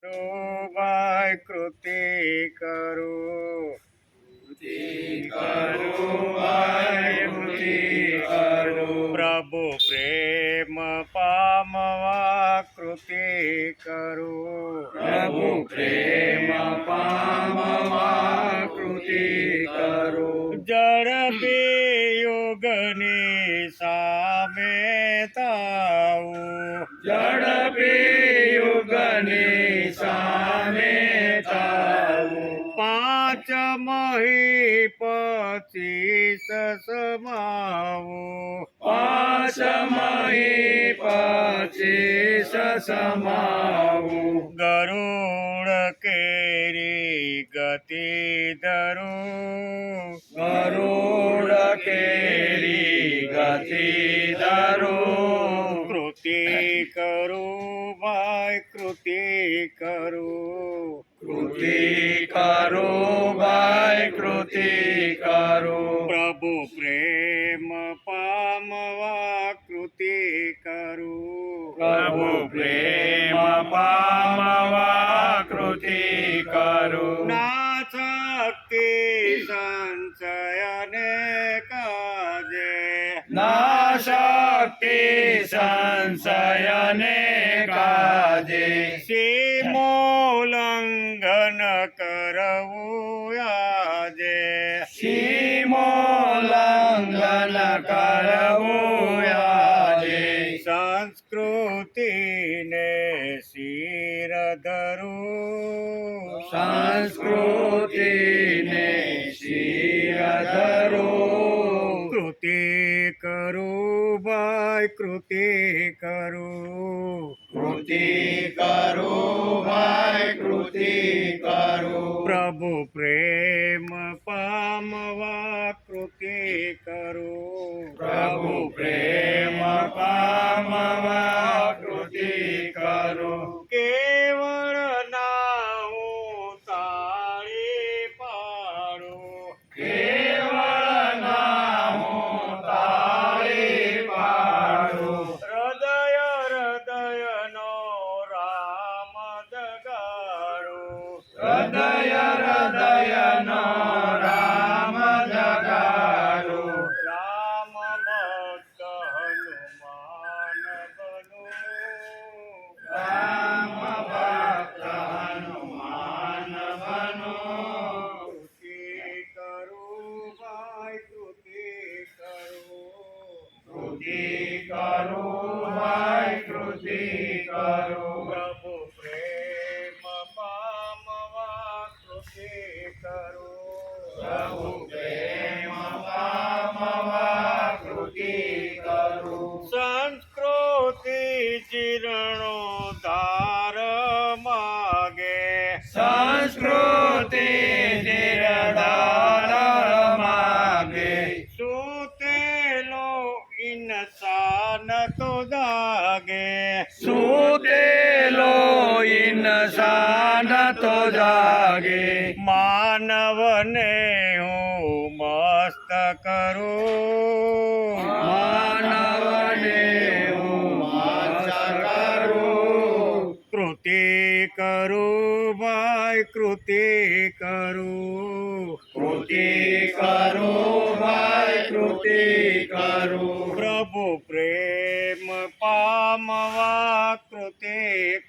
ભાઈ કૃતિ કરું પ્રભુ પ્રેમ પામવા કૃતિ કરું પ્રભુ પ્રેમ પામવા કૃતિ કરું ઝડપી યુગની સામે તાવું ઝડપી યુગની સામે તાવું 5 મહી 25 સમાવું 5 મહી 25 સમાવું ગરુડ કેરી ગતિ ધરું ગરુડ કેરી ગતિ ધરું કૃતિ કરું ભાઈ કૃતિ કરું કૃતિ કરું ભાઈ કૃતિ કરું પ્રભુ પ્રેમ પામવા કૃતિ કરું પ્રભુ પ્રેમ પામવા કૃતિ કરું ના શક્તિ સંચયને કાજે ના શક્તિ સંશયને કાજે સીમોલ્લંઘન કરવું આજે સીમોલ્લંઘન કરવું આજે સંસ્કૃતિને શિર ધરું સંસ્કૃતિને શિર ધરું કૃતિ કરું ભાઈ કૃતિ કરું કૃતિ કરું ભાઈ કૃતિ કરું પ્રભુ પ્રેમ પામવા કૃતિ કરું પ્રભુ પ્રેમ પામવા કૃતિ કરું કેવળ ના હું તાળી પાડું કેવળ નામું તાળી પાડું હૃદયનો રામ જગાડું હૃદયનો રામ જગાડું રામ ભક્ત હનુમાન બનું રામ ભક્ત હનુમાન બનો કૃતિ કરું ભાઈ કૃતિ કરું કૃતિ કરું ભાઈ કૃતિ કરું પ્રભુ પ્રેમ પામવા કૃતિ કરું પ્રભુ પ્રેમ પામવા કૃતિ કરું સંસ્કૃતિ જીર્ણો ધાર માગે સંસ્કૃતિ નિરદાર માગે સુતેલો ઇન્સાન તો જાગે સૂતેલો ઇન્સાન તો જાગે માનવને હું મસ્ત કરું માનવને હું મસ્ત કરું કૃતિ કરું ભાઈ કૃતિ કરું કૃતિ કરું ભાઈ કૃતિ કરું પ્રભુ પ્રેમ પામવા કૃતિ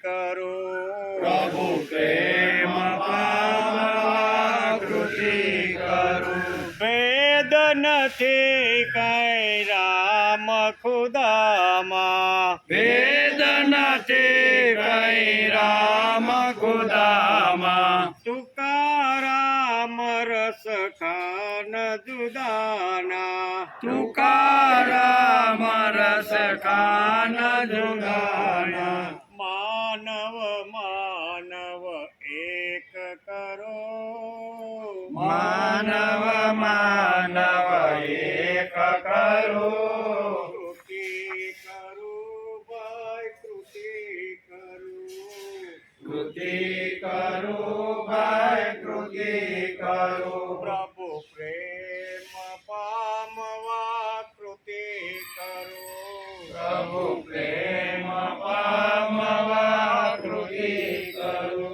કરું પ્રભુ પ્રેમ પામવા કૃતિ કરું વેદ નથી કઈ રામ ખુદામાં વેદ નથી કઈ રામ ખુદામાં તુકારામ રસ ખાન જુદાના તુકારામ રસ ખાન જુગાના માનવ માનવ એક કરો માનવ માનવ એક કરો કૃતિ કરું ભાઈ કૃતિ કરું કૃતિ કરું ભાઈ કૃતિ કરું પ્રભુ પ્રેમ પામવા કૃતિ કરું પ્રભુ પ્રેમ પામવા કૃતિ કરું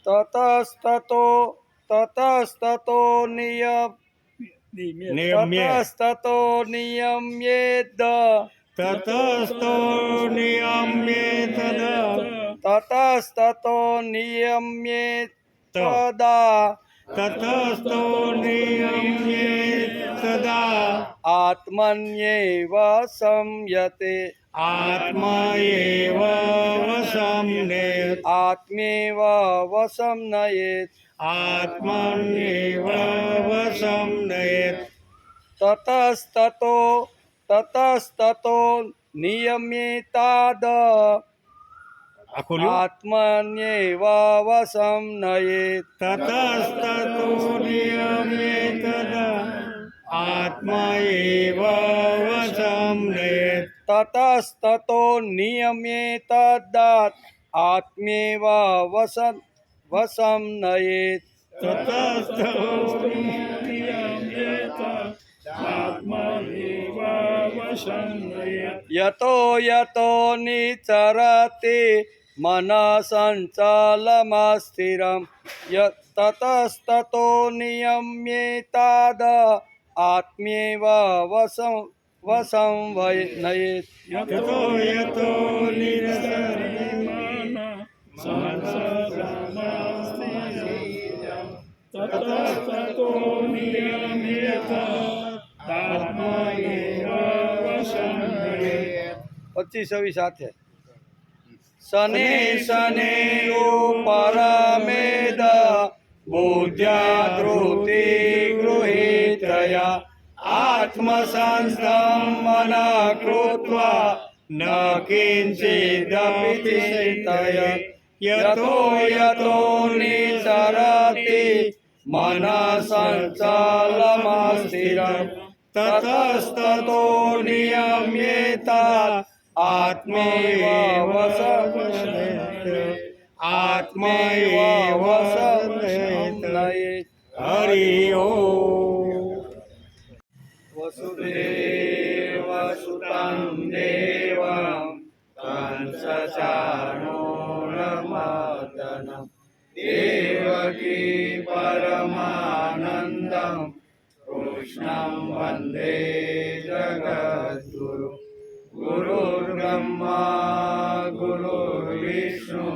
તતસ્તતો નિયમ્યેદ તતસ્તો નિયમ્યેત તતસ્તતો નિયમ્યેત તદા તતસ્તો નિયમ્યેત તદા આત્મન્યેવ સંયતે આત્મા એવ વસમ્નેત આત્મેવ વસંનયેત આત્મન્યેવ વસમ્નેત તતસ્તતો નિયમ્યેતાદ આખું લ્યો. આત્મન્યેવ વસંનયેત તતસ્તતો નિયમ્યેત આત્મા એવ વસમ્નેત તતસ્તતો નિયમ્યેતદાત આત્મેવ વસંનયેત તતસ્તો યતો નિચરતિ મનસંચલમસ્થિરમ તતસ્તતો નિયમ્યેતાદ આત્મેવ વસંનયેત યતો યતો પચીસ છવ્વીસ સાથે શને શને પરમેદ બુદ્ધ્યા ધૃતિ ગૃહીતયા આત્મસંસ્થં મન કૃત્વા ન કિંચિદપી ચિંતયેત યતો નિચરતિ મનસંચલમસ્થિરમ તતસ્તતો નિયમ્યેતા આત્મૈવ વસંનયેત હરિ ઓમ. વસુદેવ સુતં દેવં કંસચાણૂરમર્દનમ દેવકી પરમાનંદમ કૃષ્ણં વંદે જગદ્ગુરુ ગુરુર્બ્રહ્મા ગુરુર્વિષ્ણુ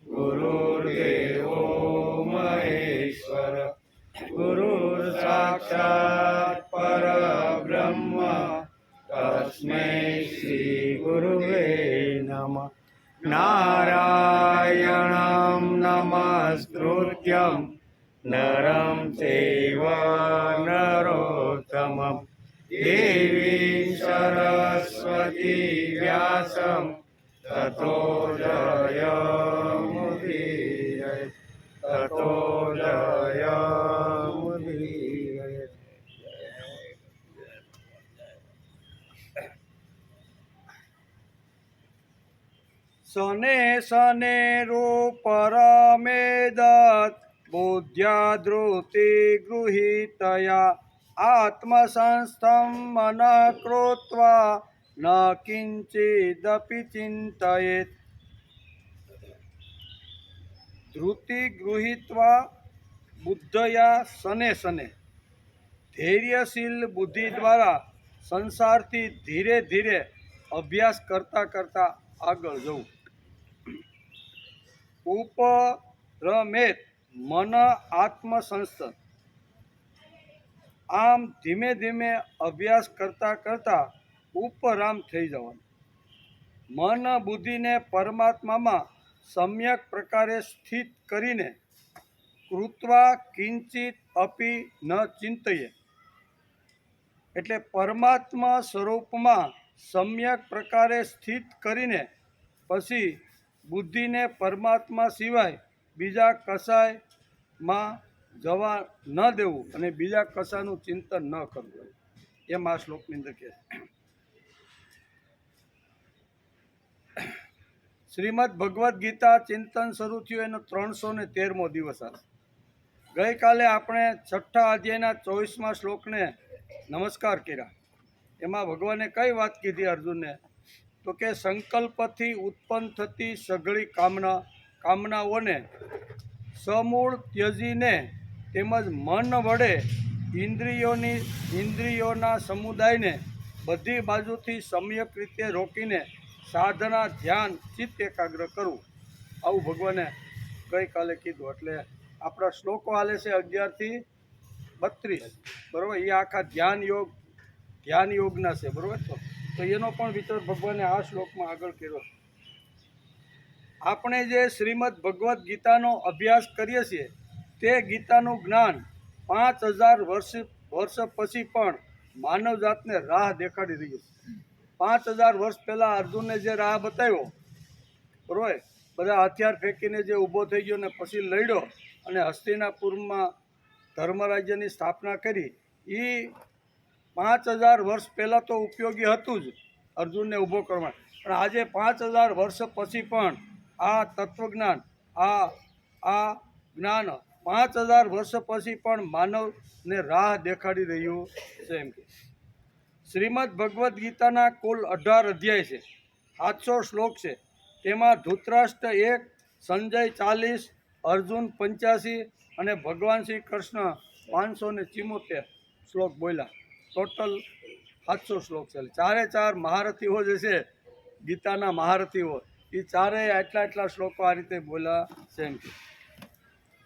ગુરુર્દેવો મહેશ્વર ગુરુર્સાક્ષાત પરબ્રહ્મ તસ્મૈ શ્રી ગુરુવે નમઃ. નારાયણં નમસ્કૃત્યં નરં ચૈવ નરોત્તમં દેવીં સરસ્વતી વ્યાસં તતો જયમુદીરયેત. શને શને રૂપરમેદત બુદ્ધ્યા ધૃતિ ગૃહીતયા આત્મસંસ્થં મન કૃત્વા ન કિંચિદપી ચિંતયેત. ધૃતિ ગૃહીત્વા બુદ્ધયા શને શને ધૈર્યશીલ બુદ્ધિ દ્વારા સંસારથી ધીરે ધીરે અભ્યાસ કરતાં કરતાં આગળ જવું. ઉપરમેત મન આત્મસંસ્થન આમ ધીમે ધીમે અભ્યાસ કરતાં કરતાં ઉપરામ થઈ જવાનું. મન બુદ્ધિને પરમાત્મામાં સમ્યક પ્રકારે સ્થિત કરીને કૃત્વા કિંચિત અપી ન ચિંતયે એટલે પરમાત્મા સ્વરૂપમાં સમ્યક પ્રકારે સ્થિત કરીને પછી બુદ્ધિને પરમાત્મા સિવાય બીજા કશાયમાં જવા ન દેવું અને બીજા કશાનું ચિંતન ન કરવું એમ આ શ્લોકની અંદર કહે છે. શ્રીમદ ભગવદ્ ગીતા ચિંતન શરૂ થયું એનો 313મો દિવસ આ. ગઈકાલે આપણે 6ઠ્ઠા અધ્યાયના 24મા શ્લોકને નમસ્કાર કર્યા. એમાં ભગવાને કઈ વાત કીધી અર્જુનને? તો કે સંકલ્પથી ઉત્પન્ન થતી સઘળી કામનાઓને સમૂળ ત્યજીને તેમજ મન વડે ઇન્દ્રિયોના સમુદાયને બધી બાજુથી સમ્યક રીતે રોકીને સાધના ધ્યાન ચિત્ત એકાગ્ર કરવું. આવું ભગવાને ગઈકાલે કીધું. એટલે આપણા શ્લોકો હાલે છે 11 થી 32, બરાબર. એ આખા ધ્યાન યોગના છે, બરાબર. તો એનો પણ વિચાર ભગવાને આ શ્લોકમાં આગળ કર્યો. આપણે જે શ્રીમદ ભગવદ્ ગીતાનો અભ્યાસ કરીએ છીએ તે ગીતાનું જ્ઞાન 5000 વર્ષ પછી પણ માનવજાતને રાહ દેખાડી રહ્યું છે. 5000 વર્ષ પહેલાં અર્જુનને જે રાહ બતાવ્યો, બરાબર, બધા હથિયાર ફેંકીને જે ઊભો થઈ ગયો ને પછી લડ્યો અને હસ્તિનાપુરમાં ધર્મરાજ્યની સ્થાપના કરી, એ 5000 વર્ષ પહેલાં તો ઉપયોગી હતું જ અર્જુનને ઊભો કરવા. પણ આજે 5000 વર્ષ પછી પણ આ તત્વજ્ઞાન, આ જ્ઞાન 5000 વર્ષ પછી પણ માનવને રાહ દેખાડી રહ્યું છે. એમ કે શ્રીમદ ભગવદ્ ગીતાના કુલ 18 અધ્યાય છે, 700 શ્લોક છે. તેમાં ધૃતરાષ્ટ્ર 1, સંજય 40, અર્જુન 85 અને ભગવાન શ્રી કૃષ્ણ 574 શ્લોક બોલ્યા. ટોટલ 700 શ્લોક છે. ચારે ચાર મહારથીઓ જે છે, ગીતાના મહારથીઓ, એ ચારેય આટલા શ્લોકો આ રીતે બોલ્યા છે. એમ કે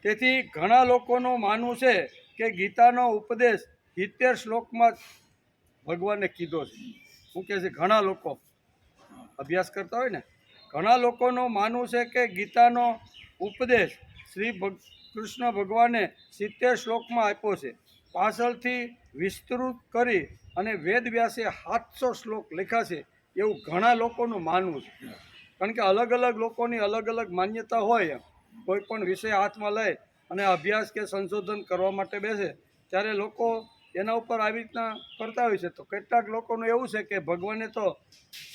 તેથી ઘણા લોકોનું માનવું છે કે ગીતાનો ઉપદેશ 70 શ્લોકમાં ભગવાને કીધો છે. શું કહે છે? ઘણા લોકો અભ્યાસ કરતા હોય ને, ઘણા લોકોનું માનવું છે કે ગીતાનો ઉપદેશ શ્રી કૃષ્ણ ભગવાને 70 શ્લોકમાં આપ્યો છે. પાછળથી વિસ્તૃત કરી અને વેદવ્યાસે 700 શ્લોક લખ્યા છે, એવું ઘણા લોકોનું માનવું છે. કારણ કે અલગ અલગ લોકોની અલગ અલગ માન્યતા હોય. કોઈ પણ વિષય હાથમાં લઈ અને અભ્યાસ કે સંશોધન કરવા માટે બેસે ત્યારે લોકો એના ઉપર આવી રીતના કરતા હોય છે. તો કેટલાક લોકોનું એવું છે કે ભગવાને તો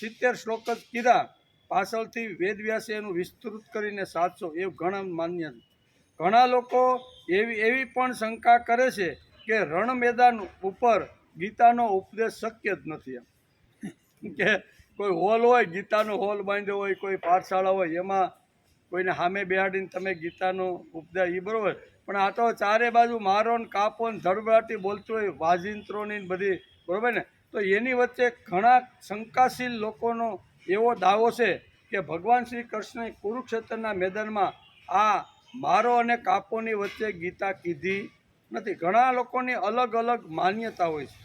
70 શ્લોક જ કીધા, પાછળથી વેદવ્યાસે એનું વિસ્તૃત કરીને 700, એવું ઘણા માન્ય છે. ઘણા લોકો એવી પણ શંકા કરે છે કે રણ મેદાન ઉપર ગીતાનો ઉપદેશ શક્ય જ નથી. એમ કે કોઈ હોલ હોય, ગીતાનો હોલ બાંધ્યો હોય, કોઈ પાઠશાળા હોય, એમાં કોઈને સામે બેહાડીને તમે ગીતાનો ઉપદેશ, એ બરાબર. પણ આ તો ચારે બાજુ મારો ને કાપો ને ધડબડાટી બોલતું હોય, વાજિંત્રોની બધી, બરાબર ને. તો એની વચ્ચે ઘણા શંકાશીલ લોકોનો એવો દાવો છે કે ભગવાન શ્રી કૃષ્ણએ કુરુક્ષેત્રના મેદાનમાં આ મારો અને કાપોની વચ્ચે ગીતા કીધી નથી. ઘણા લોકોની અલગ અલગ માન્યતા હોય છે,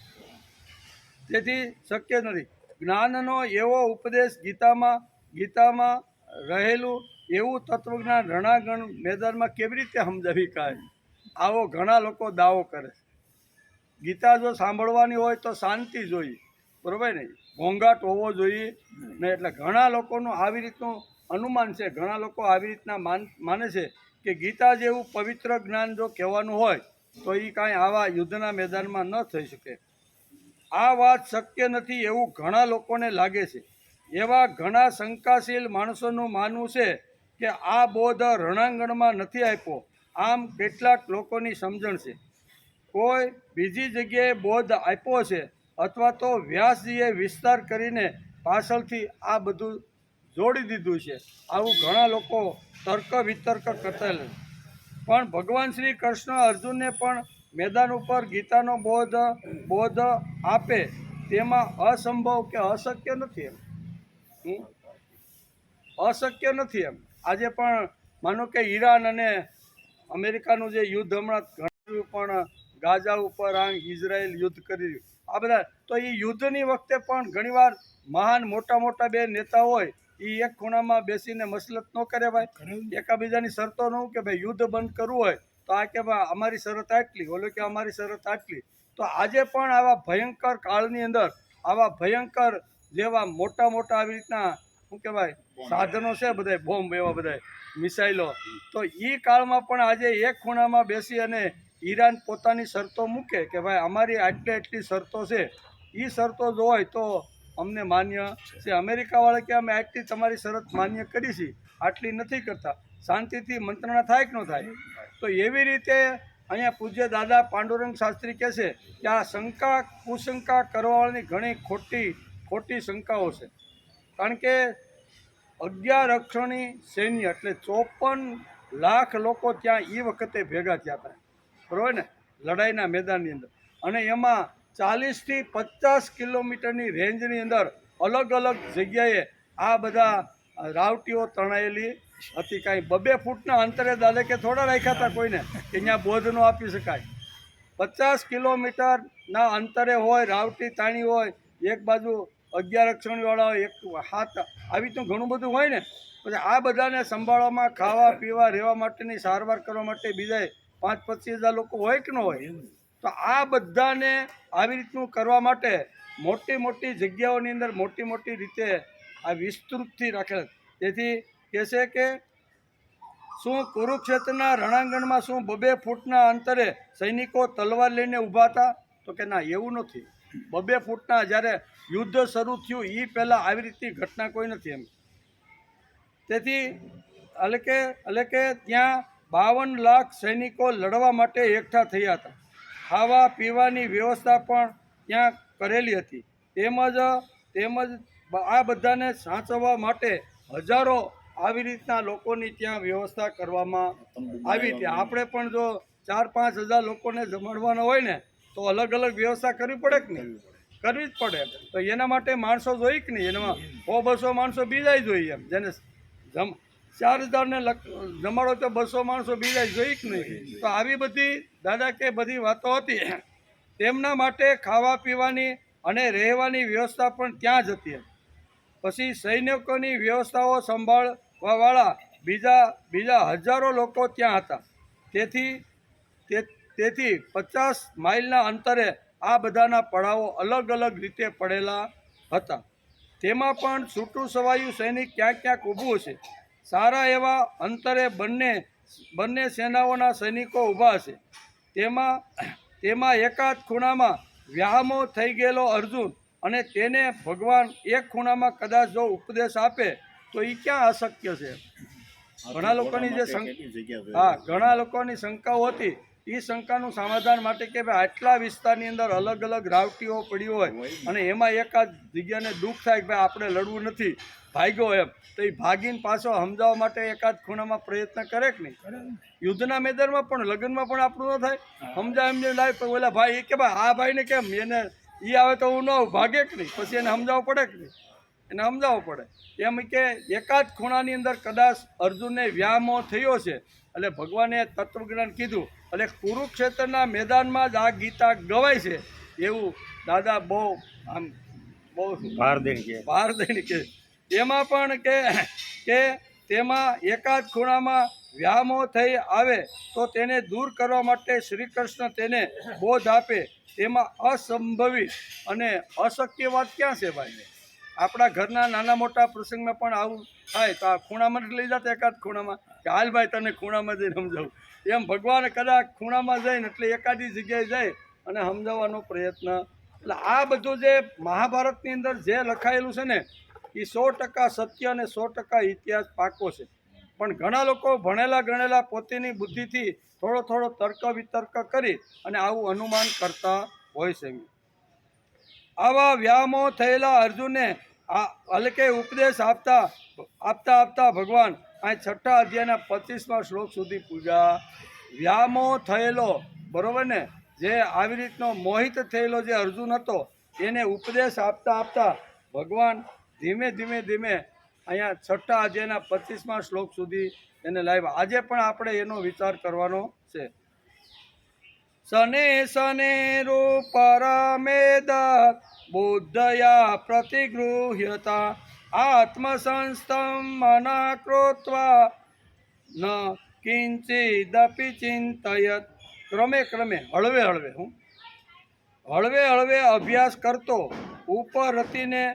તેથી શક્ય નથી. જ્ઞાનનો એવો ઉપદેશ ગીતામાં રહેલું એવું તત્વજ્ઞાન રણાંગણ મેદાનમાં કેવી રીતે સમજાવી કાય? આવો ઘણા લોકો દાવો કરે છે. ગીતા જો સાંભળવાની હોય તો શાંતિ જોઈએ, બરાબર ને, ઘોંઘાટ હોવો જોઈએ ને. એટલે ઘણા લોકોનું આવી રીતનું અનુમાન છે. ઘણા લોકો આવી રીતના માને છે કે ગીતા જેવું પવિત્ર જ્ઞાન જો કહેવાનું હોય તો એ કાંઈ આવા યુદ્ધના મેદાનમાં ન થઈ શકે. આ વાત શક્ય નથી એવું ઘણા લોકોને લાગે છે. એવા ઘણા શંકાશીલ માણસોનું માનવું છે કે આ બોધ રણાંગણમાં નથી આપ્યો. આમ કેટલાક લોકોની સમજણ છે. કોઈ બીજી જગ્યાએ બોધ આપ્યો છે અથવા તો વ્યાસજીએ વિસ્તાર કરીને પાછળથી આ બધું જોડી દીધું છે. આવું ઘણા લોકો તર્ક વિતર્ક કરતા. પણ ભગવાન શ્રી કૃષ્ણ અર્જુનને પણ મેદાન ઉપર ગીતાનો બોધ આપે તેમાં અસંભવ કે અશક્ય નથી. અશક્ય નથી. એમ આજે પણ માનો કે ઈરાન અને અમેરિકાનું જે યુદ્ધ હમણાં ઘણું, પણ ગાઝા ઉપર ઇઝરાયલ યુદ્ધ કરી રહ્યું, આ બધા. તો એ યુદ્ધની વખતે પણ ઘણીવાર મહાન મોટા બે નેતા હોય, એ એક ખૂણામાં બેસીને મસલત ન કરે ભાઈ, એકાબીજાની શરતો ન કે ભાઈ યુદ્ધ બંધ કરવું હોય તો આ કે ભાઈ અમારી શરત આટલી, ઓલો કે અમારી શરત આટલી. તો આજે પણ આવા ભયંકર કાળની અંદર આવા ભયંકર જેવા મોટા આવી રીતના શું કહેવાય સાધનો છે, બધા બોમ્બ, એવા બધા મિસાઇલો. તો એ કાળમાં પણ આજે એક ખૂણામાં બેસી અને ઈરાન પોતાની શરતો મૂકે કે ભાઈ અમારી આટલી શરતો છે, એ શરતો જો હોય તો અમને માન્ય છે. અમેરિકાવાળા કે અમે આટલી તમારી શરત માન્ય કરી છે, આટલી નથી કરતા, શાંતિથી મંત્રણા થાય કે ન થાય. તો એવી રીતે અહીંયા પૂજ્ય દાદા પાંડુરંગ શાસ્ત્રી કહે છે કે આ શંકા કુશંકા કરવાવાળાની ઘણી ખોટી શંકાઓ છે. કારણ કે 11 અક્ષરની સૈન્ય એટલે 54 લાખ લોકો ત્યાં એ વખતે ભેગા થયા હતા, બરાબર ને, લડાઈના મેદાનની અંદર. અને એમાં 40થી 50 કિલોમીટરની રેન્જની અંદર અલગ અલગ જગ્યાએ આ બધા રાવટીઓ તણાયેલી હતી. કાંઈ 2 ફૂટના અંતરે દાદા કે થોડા રાખ્યા હતા કોઈને કે અહીંયા બોધ ન આપી શકાય. 50 કિલોમીટરના અંતરે હોય, રાવટી તાણી હોય, એક બાજુ 11 અક્ષણીવાળા હોય, એક હાથ, આવી તો ઘણું બધું હોય ને. પછી આ બધાને સંભાળવામાં, ખાવા પીવા, રહેવા માટેની સારવાર કરવા માટે બીજા 5-25 લોકો હોય કે ન હોય. તો આ બધાને આવી રીતનું કરવા માટે મોટી મોટી જગ્યાઓની અંદર મોટી મોટી રીતે આ વિસ્તૃતથી રાખેલ. તેથી કહે છે કે શું કુરુક્ષેત્રના રણાંગણમાં શું 2 ફૂટના અંતરે સૈનિકો તલવાર લઈને ઊભા હતા? તો કે ના, એવું નથી. 2 ફૂટના જ્યારે યુદ્ધ શરૂ થયું એ પહેલાં આવી રીતની ઘટના કોઈ નથી એમ. તેથી એટલે કે ત્યાં 52 લાખ સૈનિકો લડવા માટે એકઠા થયા હતા. ખાવા પીવાની વ્યવસ્થા પણ ત્યાં કરેલી હતી. તેમજ આ બધાને સાચવવા માટે હજારો આવી રીતના લોકોની ત્યાં વ્યવસ્થા કરવામાં આવી હતી. આપણે પણ જો 4-5 હજાર લોકોને જમાડવાના હોય ને તો અલગ અલગ વ્યવસ્થા કરવી પડે કે નહીં? કરવી જ પડે. તો એના માટે માણસો જોઈ કે નહીં? એમાં 100-200 માણસો બીજા જોઈએ એમ. જેને 4000ને જમાડો તો 200 માણસો બીજા જોઈ કે નહીં? તો આવી બધી દાદા કે બધી વાતો હતી. તેમના માટે ખાવા પીવાની અને રહેવાની વ્યવસ્થા પણ ત્યાં જ હતી. પછી સૈનિકોની વ્યવસ્થાઓ સંભાળવાવાળા બીજા હજારો લોકો ત્યાં હતા. તેથી 50 માઇલના અંતરે આ બધાના પડાવો અલગ અલગ રીતે પડેલા હતા. તેમાં પણ છૂટું છવાયું સૈનિક ક્યાંક ક્યાંક ઊભું હશે. સારા એવા અંતરે બંને સેનાઓના સૈનિકો ઊભા હશે. તેમાં એકાદ ખૂણામાં વ્યામો થઈ ગયેલો અર્જુન, અને તેને ભગવાન એક ખૂણામાં કદાચ જો ઉપદેશ આપે તો એ ક્યાં અશક્ય છે? ઘણા લોકોની ઘણા લોકોની શંકાઓ હતી. એ શંકાનું સમાધાન માટે કે ભાઈ આટલા વિસ્તારની અંદર અલગ અલગ રાવટીઓ પડી હોય અને એમાં એકાદ જગ્યાને દુઃખ થાય કે ભાઈ આપણે લડવું નથી, ભાગ્યો એમ, તો એ ભાગીને પાછો સમજાવવા માટે એકાદ ખૂણામાં પ્રયત્ન કરે કે નહીં? યુદ્ધના મેદાનમાં પણ, લગ્નમાં પણ આપણું ન થાય. સમજાય લાય તો ઓલા ભાઈ એ કે ભાઈ આ ભાઈને કેમ, એને એ આવે તો હું ન આવું, ભાગે કે નહીં? પછી એને સમજાવવું પડે કે નહીં? એને સમજાવવું પડે. એમ કે એકાદ ખૂણાની અંદર કદાચ અર્જુનને વ્યામો થયો છે એટલે ભગવાને તત્વજ્ઞાન કીધું. એટલે કુરુક્ષેત્રના મેદાનમાં જ આ ગીતા ગવાય છે એવું દાદા બહુ ભાર દઈને કે એમાં પણ કે તેમાં એકાદ ખૂણામાં વ્યામો થઈ આવે તો તેને દૂર કરવા માટે શ્રી કૃષ્ણ તેને બોધ આપે. તેમાં અસંભવિત અને અશક્ય વાત ક્યાં છે ભાઈ? આપણા ઘરના નાના મોટા પ્રસંગમાં પણ આવું થાય તો આ ખૂણામાં લઈ જતા એકાદ ખૂણામાં કે હાલ ભાઈ તને ખૂણામાં જઈને સમજાવું. એમ ભગવાન કદાચ ખૂણામાં જઈને એટલે એકાદી જગ્યાએ જાય અને સમજાવવાનો પ્રયત્ન. એટલે આ બધું જે મહાભારતની અંદર જે લખાયેલું છે ને એ 100% સત્ય અને 100% ઇતિહાસ પાકો છે. પણ ઘણા લોકો ભણેલા ગણેલા પોતાની બુદ્ધિથી થોડો તર્ક વિતર્ક કરી અને આવું અનુમાન કરતા હોય છે. આવા વ્યામો થયેલા અર્જુનને હલકે ઉપદેશ આપતા ભગવાન આ 6ઠા અધ્યાયના 25મા શ્લોક સુધી પૂજા. વ્યામો થયેલો, બરોબર ને, જે આવી રીતનો મોહિત થયેલો જે અર્જુન હતો એને ઉપદેશ આપતા ભગવાન ધીમે અહીંયા 6ઠા અધ્યાયના 25મા શ્લોક સુધી એને લાવ્યા. આજે પણ આપણે એનો વિચાર કરવાનો છે. શને રૂપરમેદ બુદ્ધયા પ્રતિગૃહ્યતા આત્મસંસ્થમ મના કૃત્વા ન કિંચિદપી ચિંતયત. ક્રમે હળવે અભ્યાસ કરતો ઉપરતિને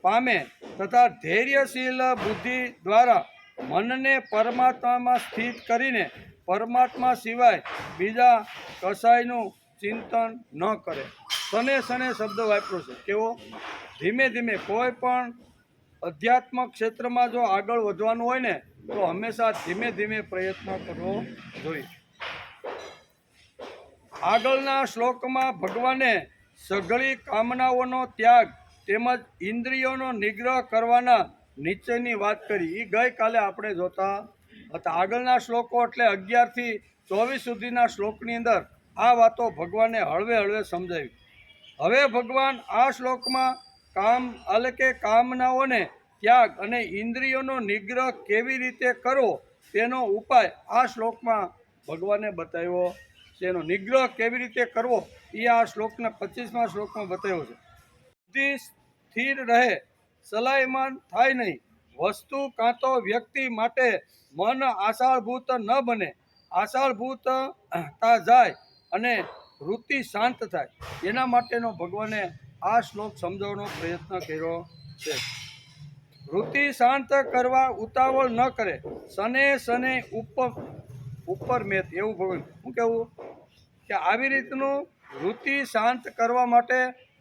પામે તથા ધૈર્યશીલ બુદ્ધિ દ્વારા મનને પરમાત્મામાં સ્થિત કરીને પરમાત્મા સિવાય બીજા કશાયનું ચિંતન ન કરે. શને શબ્દ વાપર્યો છે. કેવો? ધીમે કોઈ પણ અધ્યાત્મ ક્ષેત્રમાં જો આગળ વધવાનું હોય ને તો હંમેશા ધીમે પ્રયત્ન કરવો જોઈએ. આગળના શ્લોકમાં ભગવાને સઘળી કામનાઓનો ત્યાગ તેમજ ઇન્દ્રિયોનો નિગ્રહ કરવાના નિશ્ચયની વાત કરી. એ ગઈકાલે આપણે જોતા આગળના શ્લોકો એટલે 11 થી 24 સુધીના શ્લોકની અંદર આ વાતો ભગવાને હળવે હળવે સમજાવી. હવે ભગવાન આ શ્લોકમાં કામનાઓને ત્યાગ અને ઇન્દ્રિયોનો નિગ્રહ કેવી રીતે કરવો તેનો ઉપાય આ શ્લોકમાં ભગવાને બતાવ્યો છે. એનો નિગ્રહ કેવી રીતે કરવો એ આ શ્લોકના 25મા શ્લોકમાં બતાવ્યો છે. બુદ્ધિ સ્થિર રહે, સલાયમાન થાય નહીં. વસ્તુ કાં તો વ્યક્તિ માટે મન આશાળભૂત ન બને, આશાળભૂતતા જાય અને વૃત્તિ શાંત થાય. એના માટેનો ભગવાને આ શ્લોક સમજાવવાનો પ્રયત્ન કર્યો છે. વૃત્તિ શાંત કરવા ઉતાવળ ન કરે, સને સને ઉપર મેત. એવું ભગવાન શું કહેવું કે આવી રીતનું વૃત્તિ શાંત કરવા માટે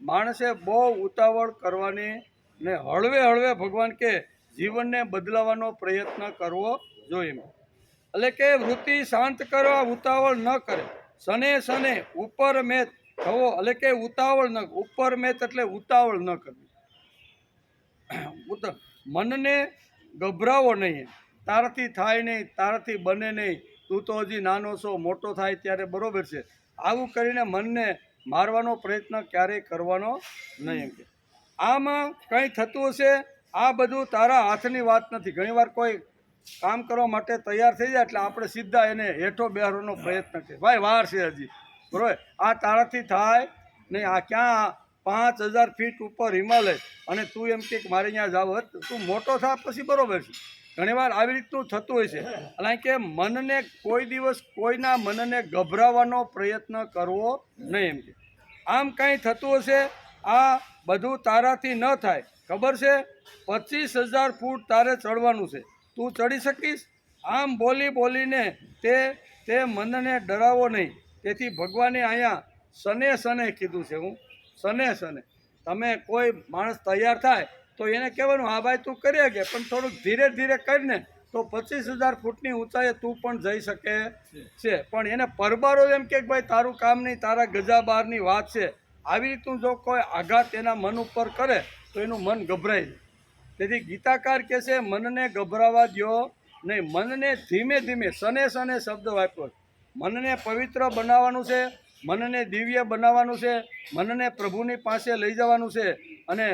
માણસે બહુ ઉતાવળ કરવાની ને હળવે હળવે ભગવાન કે જીવનને બદલાવાનો પ્રયત્ન કરવો જોઈએ. એટલે કે વૃત્તિ શાંત કરવા ઉતાવળ ન કરે, સને સને ઉપર મેત થવો. એટલે કે ઉતાવળ ન, ઉપર મેત એટલે ઉતાવળ ન કરવી. મનને ગભરાવો નહીં, તારાથી થાય નહીં, તારાથી બને નહીં, તું તો હજી નાનો છો, મોટો થાય ત્યારે બરોબર છે. આવું કરીને મનને મારવાનો પ્રયત્ન ક્યારેય કરવાનો નહીં. આમાં કંઈ થતું હશે, આ બધું તારા હાથની વાત નથી. ઘણીવાર કોઈ કામ કરવા માટે તૈયાર થઈ જાય એટલે આપણે સીધા એને હેઠો બેસવાનો પ્રયત્ન કરીએ, ભાઈ વાર છે હજી, બરોબર, આ તારાથી થાય નહીં. આ ક્યાં 5000 ફીટ ઉપર હિમાલય અને તું એમ કે મારે અહીંયા જાવ, તું મોટો થા પછી બરોબર છે. ઘણીવાર આવી રીતનું થતું હોય છે. એટલે કે મનને કોઈ દિવસ કોઈના મનને ગભરાવવાનો પ્રયત્ન કરવો નહીં. એમ કે આમ કાંઈ થતું હશે, આ બધું તારાથી ન થાય. ખબર છે 25000 ફૂટ તારે ચડવાનું છે, તું ચડી શકીશ? આમ બોલી બોલીને તે મનને ડરાવો નહીં. તેથી ભગવાને અહીંયા સને સને કીધું છે. હું સને સને, તમે કોઈ માણસ તૈયાર થાય તો એને કહેવાનું, હા ભાઈ તું કરી શકે, પણ થોડુંક ધીરે ધીરે કરીને તો 25000 ફૂટની ઊંચાઈએ તું પણ જઈ શકે છે. પણ એને પરબારો એમ કે ભાઈ તારું કામ નહીં, તારા ગજા બહારની વાત છે. આવી રીતનું જો કોઈ આઘાત એના મન ઉપર કરે તો એનું મન ગભરાય જાય. તેથી ગીતાકાર કહે છે મનને ગભરાવા દો નહીં, મનને ધીમે ધીમે, સને સને શબ્દ વાપરો. મનને પવિત્ર બનાવવાનું છે, મનને દિવ્ય બનાવવાનું છે, મનને પ્રભુની પાસે લઈ જવાનું છે. અને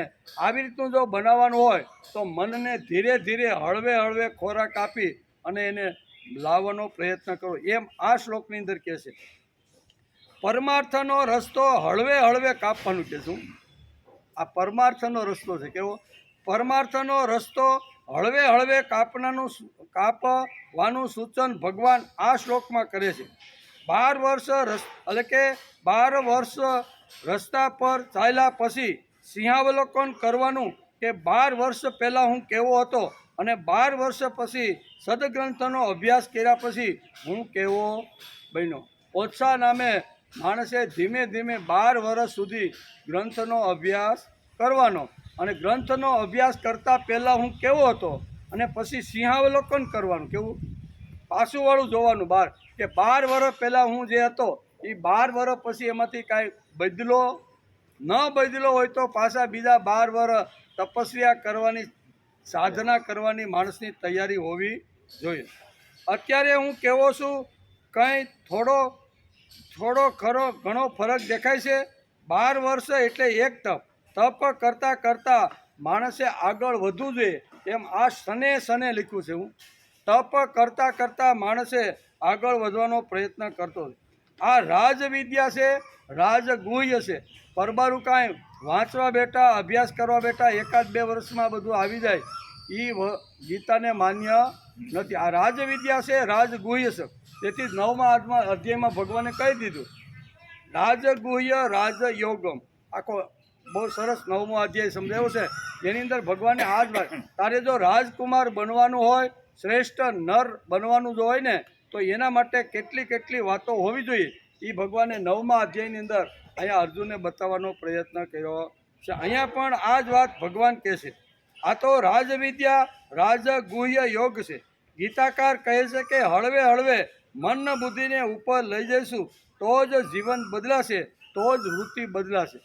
આવી રીતનું જો બનાવવાનું હોય તો મનને ધીરે ધીરે હળવે હળવે ખોરાક આપી અને એને લાવવાનો પ્રયત્ન કરો. એમ આ શ્લોકની અંદર કહે છે. પરમાર્થનો રસ્તો હળવે હળવે કાપવાનું કહે છું. આ પરમાર્થનો રસ્તો છે. કેવો? પરમાર્થનો રસ્તો હળવે હળવે કાપવાનું સૂચન ભગવાન આ શ્લોકમાં કરે છે. 12 વર્ષ એટલે કે 12 વર્ષ રસ્તા પર ચાલ્યા પછી સિંહાવલોકન કરવાનું કે 12 વર્ષ પહેલાં હું કેવો હતો અને 12 વર્ષ પછી સદગ્રંથનો અભ્યાસ કર્યા પછી હું કેવો બન્યો. ઓછા નામે માણસે ધીમે ધીમે 12 વર્ષ સુધી ગ્રંથનો અભ્યાસ કરવાનો અને ગ્રંથનો અભ્યાસ કરતાં પહેલાં હું કેવો હતો અને પછી સિંહાવલોકન કરવાનું. કેવું? પાછું વાળું જોવાનું. 12 વર્ષ પહેલાં હું જે હતો એ 12 વર્ષ પછી એમાંથી કાંઈ બદલો ન બદલો હોય તો પાછા બીજા 12 વર્ષ તપસ્યા કરવાની, સાધના કરવાની માણસની તૈયારી હોવી જોઈએ. અત્યારે હું કેવો છું, કંઈ થોડો ઘણો ફરક દેખાય છે. 12 વર્ષ એટલે એક તપ કરતાં કરતાં માણસે આગળ વધવું જોઈએ. એમ આ સને સને લખ્યું છે. હું તપ કરતાં કરતાં માણસે આગળ વધવાનો પ્રયત્ન કરતો. આ રાજવિદ્યા છે, રાજગુહ્ય છે. પરબારું કાંઈ વાંચવા બેઠા, અભ્યાસ કરવા બેઠા 1-2 વર્ષમાં બધું આવી જાય એ ગીતાને માન્ય નથી. આ રાજવિદ્યા છે, રાજગુહ્ય છે. તેથી 9મા અધ્યાયમાં ભગવાને કહી દીધું રાજગુહ્ય રાજયોગમ. આખો બહુ સરસ 9મો અધ્યાય સમજાવ્યો છે. જેની અંદર ભગવાને આ જ વાત, તારે જો રાજકુમાર બનવાનું હોય, શ્રેષ્ઠ નર બનવાનું જો હોય ને તો એના માટે કેટલી વાતો હોવી જોઈએ એ ભગવાને 9મા અધ્યાયની અંદર અહીંયા અર્જુનને બતાવવાનો પ્રયત્ન કર્યો છે. અહીંયા પણ આ જ વાત ભગવાન કહે છે. આ તો રાજવિદ્યા રાજગુહ્ય યોગ છે. ગીતાકાર કહે છે કે હળવે હળવે મન બુદ્ધિને ઉપર લઈ જઈશું તો જ જીવન બદલાશે, તો જ વૃત્તિ બદલાશે.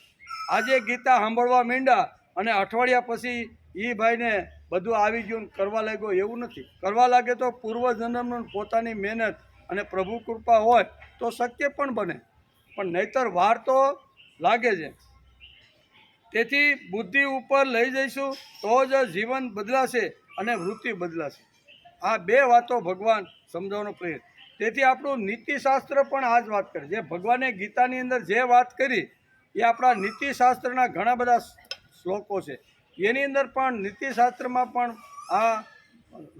આજે ગીતા સાંભળવા માંડ્યા અને અઠવાડિયા પછી એ ભાઈને બધું આવી ગયું ને કરવા લાગ્યો એવું નથી. કરવા લાગે તો પૂર્વજન્મનું પોતાની મહેનત અને પ્રભુ કૃપા હોય તો શક્ય પણ બને, પણ નહીતર વાર તો લાગે છે. તેથી બુદ્ધિ ઉપર લઈ જઈશું તો જ જીવન બદલાશે અને વૃત્તિ બદલાશે. આ બે વાતો ભગવાન સમજાવવાનો પ્રયત્ન. તેથી આપણું નીતિશાસ્ત્ર પણ આ જ વાત કરે. જે ભગવાને ગીતાની અંદર જે વાત કરી એ આપણા નીતિશાસ્ત્રના ઘણા બધા શ્લોકો છે. એની અંદર પણ નીતિશાસ્ત્રમાં પણ આ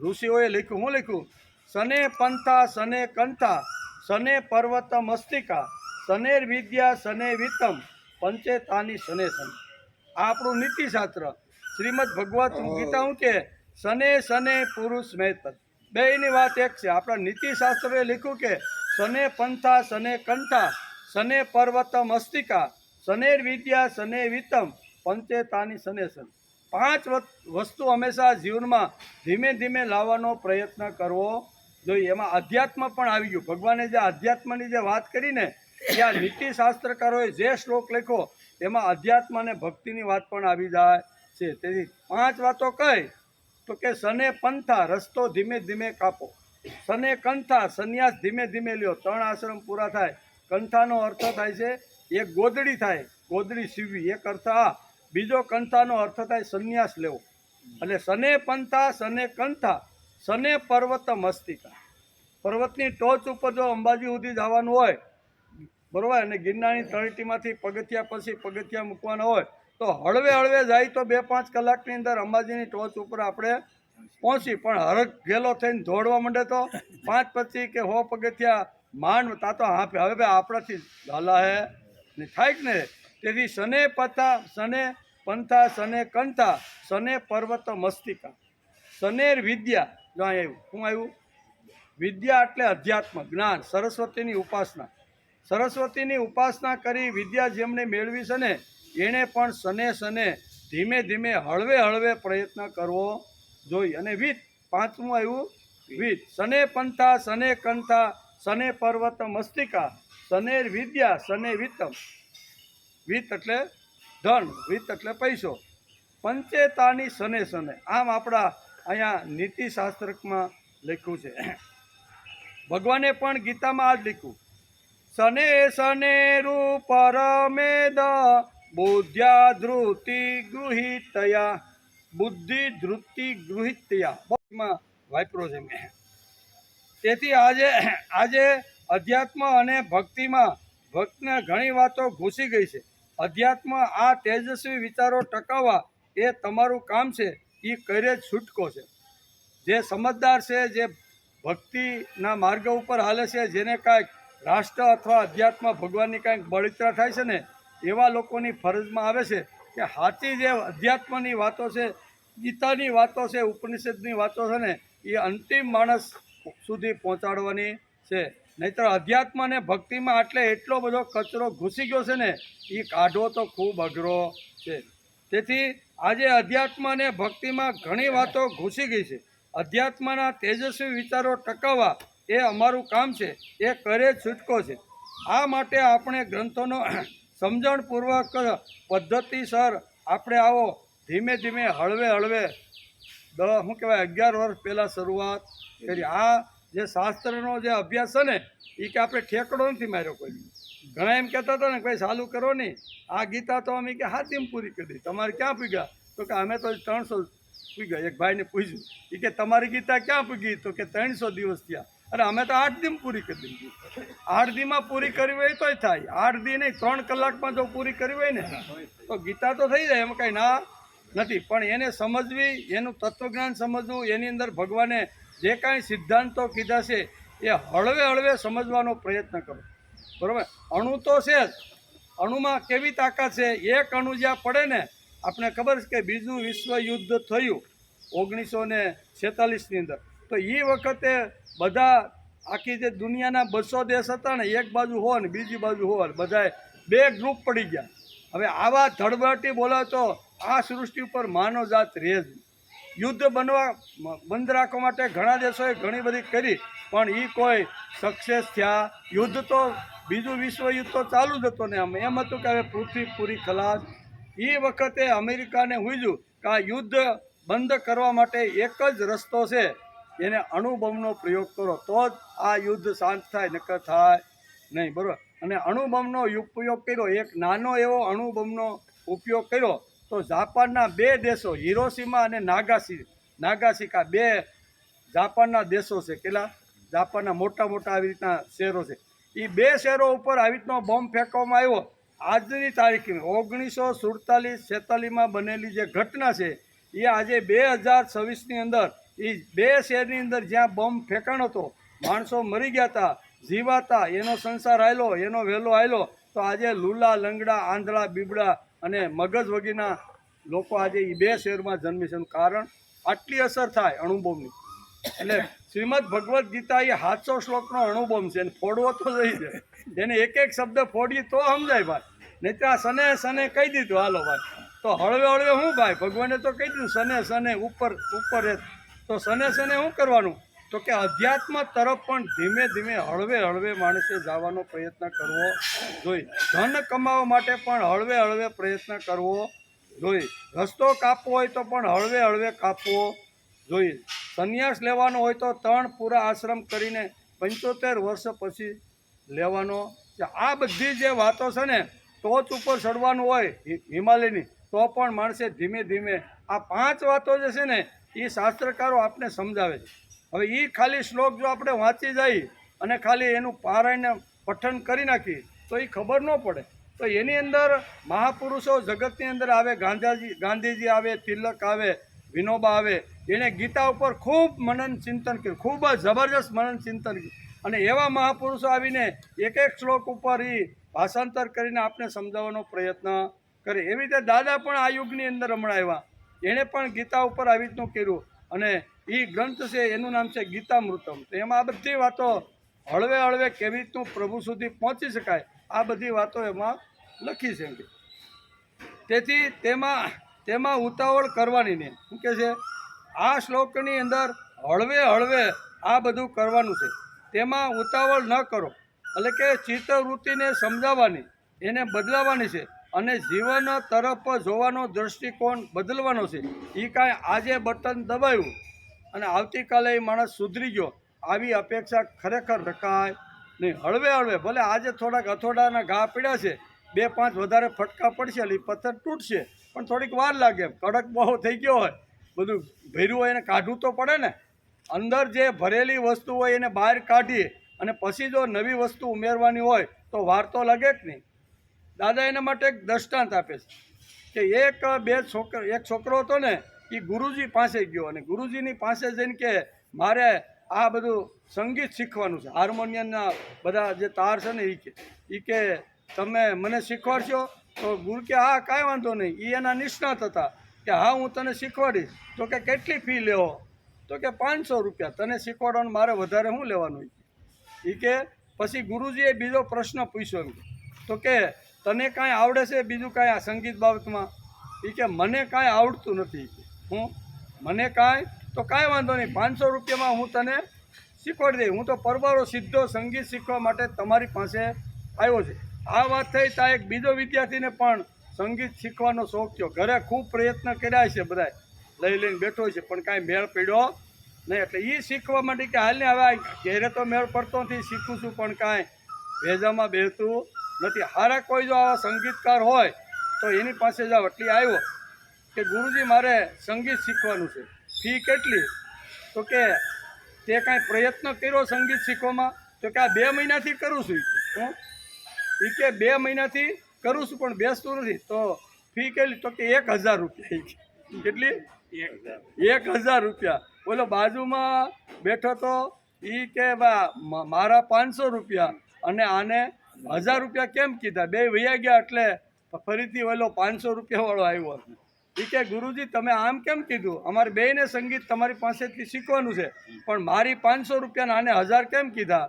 ઋષિઓએ લખ્યું. હું લખ્યું? સને પંથા સને કંથા સને પર્વત મસ્તિકા સનેર વિદ્યા સને વિતમ પંચેતાની સને સન. આ આપણું નીતિશાસ્ત્ર. શ્રીમદ ભગવત ગીતા શું કે? સને સને પુરુષ મહેતત. બેયની વાત એક છે. આપણા નીતિશાસ્ત્રોએ લખ્યું કે સને પંથા સને કંથા સને પર્વત મસ્તિકા સનેર વિદ્યા સને વિતમ પંચેતાની સને સન. 5 વસ્તુ હંમેશા જીવનમાં ધીમે ધીમે લાવવાનો પ્રયત્ન કરવો જોઈએ. એમાં અધ્યાત્મ પણ આવી ગયું. ભગવાને જે અધ્યાત્મની જે વાત કરીને એ આ નીતિશાસ્ત્રકારોએ જે શ્લોક લખ્યો એમાં અધ્યાત્મ અને ભક્તિની વાત પણ આવી જાય છે. તેથી 5 વાતો કઈ તો કે સને પંથા રસ્તો ધીમે ધીમે કાપો, સને કંથા સંન્યાસ ધીમે ધીમે લ્યો. 3 આશ્રમ પૂરા થાય. કંથાનો અર્થ થાય છે એક ગોદડી થાય, ગોદડી સીવવી, એક અર્થ આ. બીજો કંથાનો અર્થ થાય સંન્યાસ લેવો. એટલે સને પંથા સને કંથા સને પર્વત મસ્તિકા. પર્વતની ટોચ ઉપર જો અંબાજી સુધી જવાનું હોય બરોબર, અને ગિરનારની તળેટીમાંથી પગથિયા પછી પગથિયા મૂકવાના હોય તો હળવે હળવે જાય તો 2-5 કલાકની અંદર અંબાજીની ટોચ ઉપર આપણે પહોંચી. પણ હરખ ગેલો થઈને દોડવા માંડે તો 5, 25 કે 100 પગથિયા માંડ તા તો હાંફે. હવે ભાઈ આપણાથી હાલા હે ને થાય કે ને. તેથી સને પંથા સને કંથા સને પર્વત મસ્તિકા સનેર વિદ્યા. જો આવ્યું શું આવ્યું? વિદ્યા એટલે અધ્યાત્મ જ્ઞાન, સરસ્વતીની ઉપાસના. સરસ્વતીની ઉપાસના કરી વિદ્યા જેમણે મેળવી છે ને એણે પણ સને સને ધીમે ધીમે હળવે હળવે પ્રયત્ન કરવો જોઈએ. અને વિત 5મું આવ્યું વિત. સને પંથા સને કંથા સને પર્વત મસ્તિકા સનેર વિદ્યા સને વિતમ. વિત એટલે ધન, વિત એટલે પૈસો, પંચેતાની સને સને. આમ આપણા અહીંયા નીતિશાસ્ત્રમાં લખ્યું છે. ભગવાને પણ ગીતામાં આ જ લખ્યું. સને સને રૂપ પરમેદ બુદ્ધ્યા ધૃતિ ગૃહિતયા બુદ્ધિ ધૃતિ ગૃહિતયા વાપરો છે મેં. તેથી આજે અધ્યાત્મ અને ભક્તિમાં ભક્તને ઘણી વાતો ઘૂસી ગઈ છે. અધ્યાત્મ આ તેજસ્વી વિચારો ટકાવવા એ તમારું કામ છે. એ કરે જ છૂટકો છે. જે સમજદાર છે, જે ભક્તિના માર્ગ ઉપર હાલે છે, જેને કાંઈક રાષ્ટ્ર અથવા અધ્યાત્મ ભગવાનની કાંઈક બળતરા થાય છે ને એવા લોકોની ફરજમાં આવે છે કે સાચી જે અધ્યાત્મની વાતો છે, ગીતાની વાતો છે, ઉપનિષદની વાતો છે ને એ અંતિમ માણસ સુધી પહોંચાડવાની છે. નહીંતર અધ્યાત્મ અને ભક્તિમાં એટલો બધો કચરો ઘૂસી ગયો છે ને એ કાઢવો તો ખૂબ અઘરો છે. તેથી આજે અધ્યાત્મ અને ભક્તિમાં ઘણી વાતો ઘૂસી ગઈ છે. અધ્યાત્મના તેજસ્વી વિચારો ટકાવવા એ અમારું કામ છે. એ કરે છૂટકો છે. આ માટે આપણે ગ્રંથોનો સમજણપૂર્વક પદ્ધતિસર આપણે આવો ધીમે ધીમે હળવે હળવે શું કહેવાય 11 વર્ષ પહેલાં શરૂઆત કરી. આ જે શાસ્ત્રનો જે અભ્યાસ છે ને એ કે આપણે ઠેકડો નથી માર્યો કોઈ. ઘણા એમ કહેતા હતા ને ભાઈ ચાલુ કરો નહીં. આ ગીતા તો અમે કે હાથીમ પૂરી કરી. તમારે ક્યાં પૂગ્યા? તો કે અમે તો 300 પૂગ્યા. એક ભાઈને પૂછ્યું એ કે તમારી ગીતા ક્યાં પૂગી? તો કે 300 દિવસ થયા. અરે અમે તો 8 દી પૂરી કરી દીધી. 8 દીમાં પૂરી કરવી હોય તોય થાય. 8 દી નહીં 3 કલાકમાં જો પૂરી કરવી હોય ને તો ગીતા તો થઈ જાય, એમાં કાંઈ ના નથી. પણ એને સમજવી, એનું તત્વજ્ઞાન સમજવું, એની અંદર ભગવાને જે કાંઈ સિદ્ધાંતો કીધા છે એ હળવે હળવે સમજવાનો પ્રયત્ન કરો. બરાબર? અણુ તો છે જ. અણુમાં કેવી તાકાત છે? એક અણુ જ્યાં પડે ને, આપણે ખબર છે કે બીજું વિશ્વયુદ્ધ થયું 1946ની અંદર. તો એ વખતે બધા આખી જે દુનિયાના 200 દેશ હતા ને, એક બાજુ હો ને બીજી બાજુ હો, બધાએ 2 ગ્રુપ પડી ગયા. હવે આવા ધડબડાટી બોલાવે તો આ સૃષ્ટિ ઉપર માનવજાત રહે જ. યુદ્ધ બંધ રાખવા માટે ઘણા દેશોએ ઘણી બધી કરી, પણ એ કોઈ સક્સેસ થયા. યુદ્ધ તો બીજું વિશ્વયુદ્ધ તો ચાલુ જ હતો ને. એમ હતું કે હવે પૃથ્વી પૂરી ખલાસ. એ વખતે અમેરિકાને હુંજ્યું કે આ યુદ્ધ બંધ કરવા માટે એક જ રસ્તો છે, એને અણુબોમ્બનો પ્રયોગ કરો તો જ આ યુદ્ધ શાંત થાય, નકર થાય નહીં. બરાબર. અને અણુબોમ્બનો ઉપયોગ કર્યો, એક નાનો એવો અણુબોમ્બનો ઉપયોગ કર્યો તો જાપાનના 2 દેશો હિરોશીમા અને નાગાસાકી 2 જાપાનના દેશો છે. કેટલા? જાપાનના મોટા મોટા આવી રીતના શહેરો છે. એ 2 શહેરો ઉપર આવી રીતનો બોમ્બ ફેંકવામાં આવ્યો. આજની તારીખમાં 1947-46માં બનેલી જે ઘટના છે એ આજે 2026ની અંદર એ 2 શહેરની અંદર જ્યાં બોમ્બ ફેંકાણો હતો, માણસો મરી ગયા હતા, જીવાતા, એનો સંસાર આવેલો, એનો વહેલો આવેલો, તો આજે લૂલા, લંગડા, આંધળા, બીબડા અને મગજ વગીના લોકો આજે એ 2 શહેરમાં જન્મે છે. કારણ આટલી અસર થાય અણુબોમ્બની. એટલે શ્રીમદ ભગવદ્ ગીતા એ 700 શ્લોકનો અણુબોમ્બ છે, એને ફોડવો તો જઈ છે, એને એક એક શબ્દ ફોડીએ તો સમજાય ભાઈ. નહીં તો આ સને કહી દીધું હાલો ભાઈ, તો હળવે હળવે શું ભાઈ, ભગવાને તો કહી દીધું સને ઉપર તો સને શું કરવાનું, તો કે અધ્યાત્મ તરફ પણ ધીમે ધીમે હળવે માણસે જવાનો પ્રયત્ન કરવો જોઈએ. ધન કમાવા માટે પણ હળવે પ્રયત્ન કરવો જોઈએ. રસ્તો કાપવો હોય તો પણ હળવે કાપવો જોઈએ. સંન્યાસ લેવાનો હોય તો 3 પૂરા આશ્રમ કરીને 75 વર્ષ પછી લેવાનો છે. આ બધી જે વાતો છે ને, ટોચ ઉપર ચડવાનું હોય હિમાલયની, તો પણ માણસે ધીમે ધીમે આ 5 વાતો જે છે ને એ શાસ્ત્રકારો આપણે સમજાવે છે. હવે એ ખાલી શ્લોક જો આપણે વાંચી જઈએ અને ખાલી એનું પારાયણ પઠન કરી નાખીએ તો એ ખબર ન પડે. તો એની અંદર મહાપુરુષો જગતની અંદર આવે, ગાંધીજી આવે, તિલક આવે, વિનોબા આવે, એણે ગીતા ઉપર ખૂબ મનન ચિંતન કર્યું, ખૂબ જ જબરજસ્ત મનન ચિંતન કર્યું. અને એવા મહાપુરુષો આવીને એક શ્લોક ઉપર એ ભાષાંતર કરીને આપણે સમજાવવાનો પ્રયત્ન કરે. એવી રીતે દાદા પણ આ યુગની અંદર હમણાં આવ્યા, એણે પણ ગીતા ઉપર આવી રીતનું કર્યું. અને એ ગ્રંથ છે એનું નામ છે ગીતામૃતમ. તો એમાં આ બધી વાતો હળવે કેવી રીતનું પ્રભુ સુધી પહોંચી શકાય, આ બધી વાતો એમાં લખી છે. તેથી તેમાં ઉતાવળ કરવાની નહીં. શું કહે છે? આ શ્લોકની અંદર હળવે આ બધું કરવાનું છે, તેમાં ઉતાવળ ન કરો. એટલે કે ચિત્તવૃત્તિને સમજાવવાની, એને બદલાવાની છે અને જીવન તરફ જોવાનો દૃષ્ટિકોણ બદલવાનો છે. એ કાંઈ આજે બટન દબાવ્યું અને આવતીકાલે એ માણસ સુધરી ગયો, આવી અપેક્ષા ખરેખર રખાય નહીં. હળવે ભલે આજે થોડાક હથોડાના ઘા પડ્યા છે, 2-5 વધારે ફટકા પડશે એટલે પથ્થર તૂટશે, પણ થોડીક વાર લાગે. કડક બહુ થઈ ગયો હોય, બધું ભર્યું હોય એને કાઢવું તો પડે ને. અંદર જે ભરેલી વસ્તુ હોય એને બહાર કાઢીએ અને પછી જો નવી વસ્તુ ઉમેરવાની હોય તો વાર તો લાગે જ નહીં. દાદા એના માટે એક દ્રષ્ટાંત આપે છે કે એક છોકરો હતો ને, એ ગુરુજી પાસે ગયો અને ગુરુજીની પાસે જઈને કે મારે આ બધું સંગીત શીખવાનું છે, હાર્મોનિયમના બધા જે તાર છે ને એ કે તમે મને શીખવાડશો? તો ગુરુ કે હા કાંઈ વાંધો નહીં. એ એના નિષ્ણાત હતા કે હા હું તને શીખવાડીશ. તો કે કેટલી ફી લેવો? તો કે 500 રૂપિયા. તને શીખવાડવાનું મારે વધારે શું લેવાનું? એ કે પછી ગુરુજીએ બીજો પ્રશ્ન પૂછ્યો એમ, તો કે તને કાંઈ આવડે છે બીજું કાંઈ આ સંગીત બાબતમાં? એ કે મને કાંઈ આવડતું નથી. મને કાંઈ? તો કાંઈ વાંધો નહીં, 500 રૂપિયામાં હું તને શીખવાડી દઈશ. હું તો પરવારો સીધો સંગીત શીખવા માટે તમારી પાસે આવ્યો છે. આ વાત થઈ ત્યાં એક બીજો વિદ્યાર્થીને પણ સંગીત શીખવાનો શોખ થયો. ઘરે ખૂબ પ્રયત્ન કર્યા છે, બધા લઈને બેઠો છે, પણ કાંઈ મેળ પડ્યો નહીં. એટલે એ શીખવા માટે કે હાલને હવે ઘેરે તો મેળ પડતો નથી, શીખું છું પણ કાંઈ ભેજામાં બેસતું નથી. હારા કોઈ જો આવા સંગીતકાર હોય તો એની પાસે જાઓ. એટલે આવ્યો કે ગુરુજી મારે સંગીત શીખવાનું છે, ફી કેટલી? તો કે તે કાંઈ પ્રયત્ન કર્યો સંગીત શીખવામાં? તો કે આ 2 મહિનાથી કરું છું. એ કે 2 મહિનાથી કરું છું પણ બેસતું નથી. તો ફી કેટલી? તો કે 1000 રૂપિયા. કેટલી? 1000 રૂપિયા. બોલો બાજુમાં બેઠો તો એ કે મારા 500 રૂપિયા અને આને 1000 રૂપિયા કેમ કીધા? 2 વયા ગયા. એટલે ફરીથી ઓલો 500 રૂપિયાવાળો આવ્યો. એ કે ગુરુજી તમે આમ કેમ કીધું? અમારે બેયને સંગીત તમારી પાસેથી શીખવાનું છે, પણ મારી 500 રૂપિયાના આને 1000 કેમ કીધા?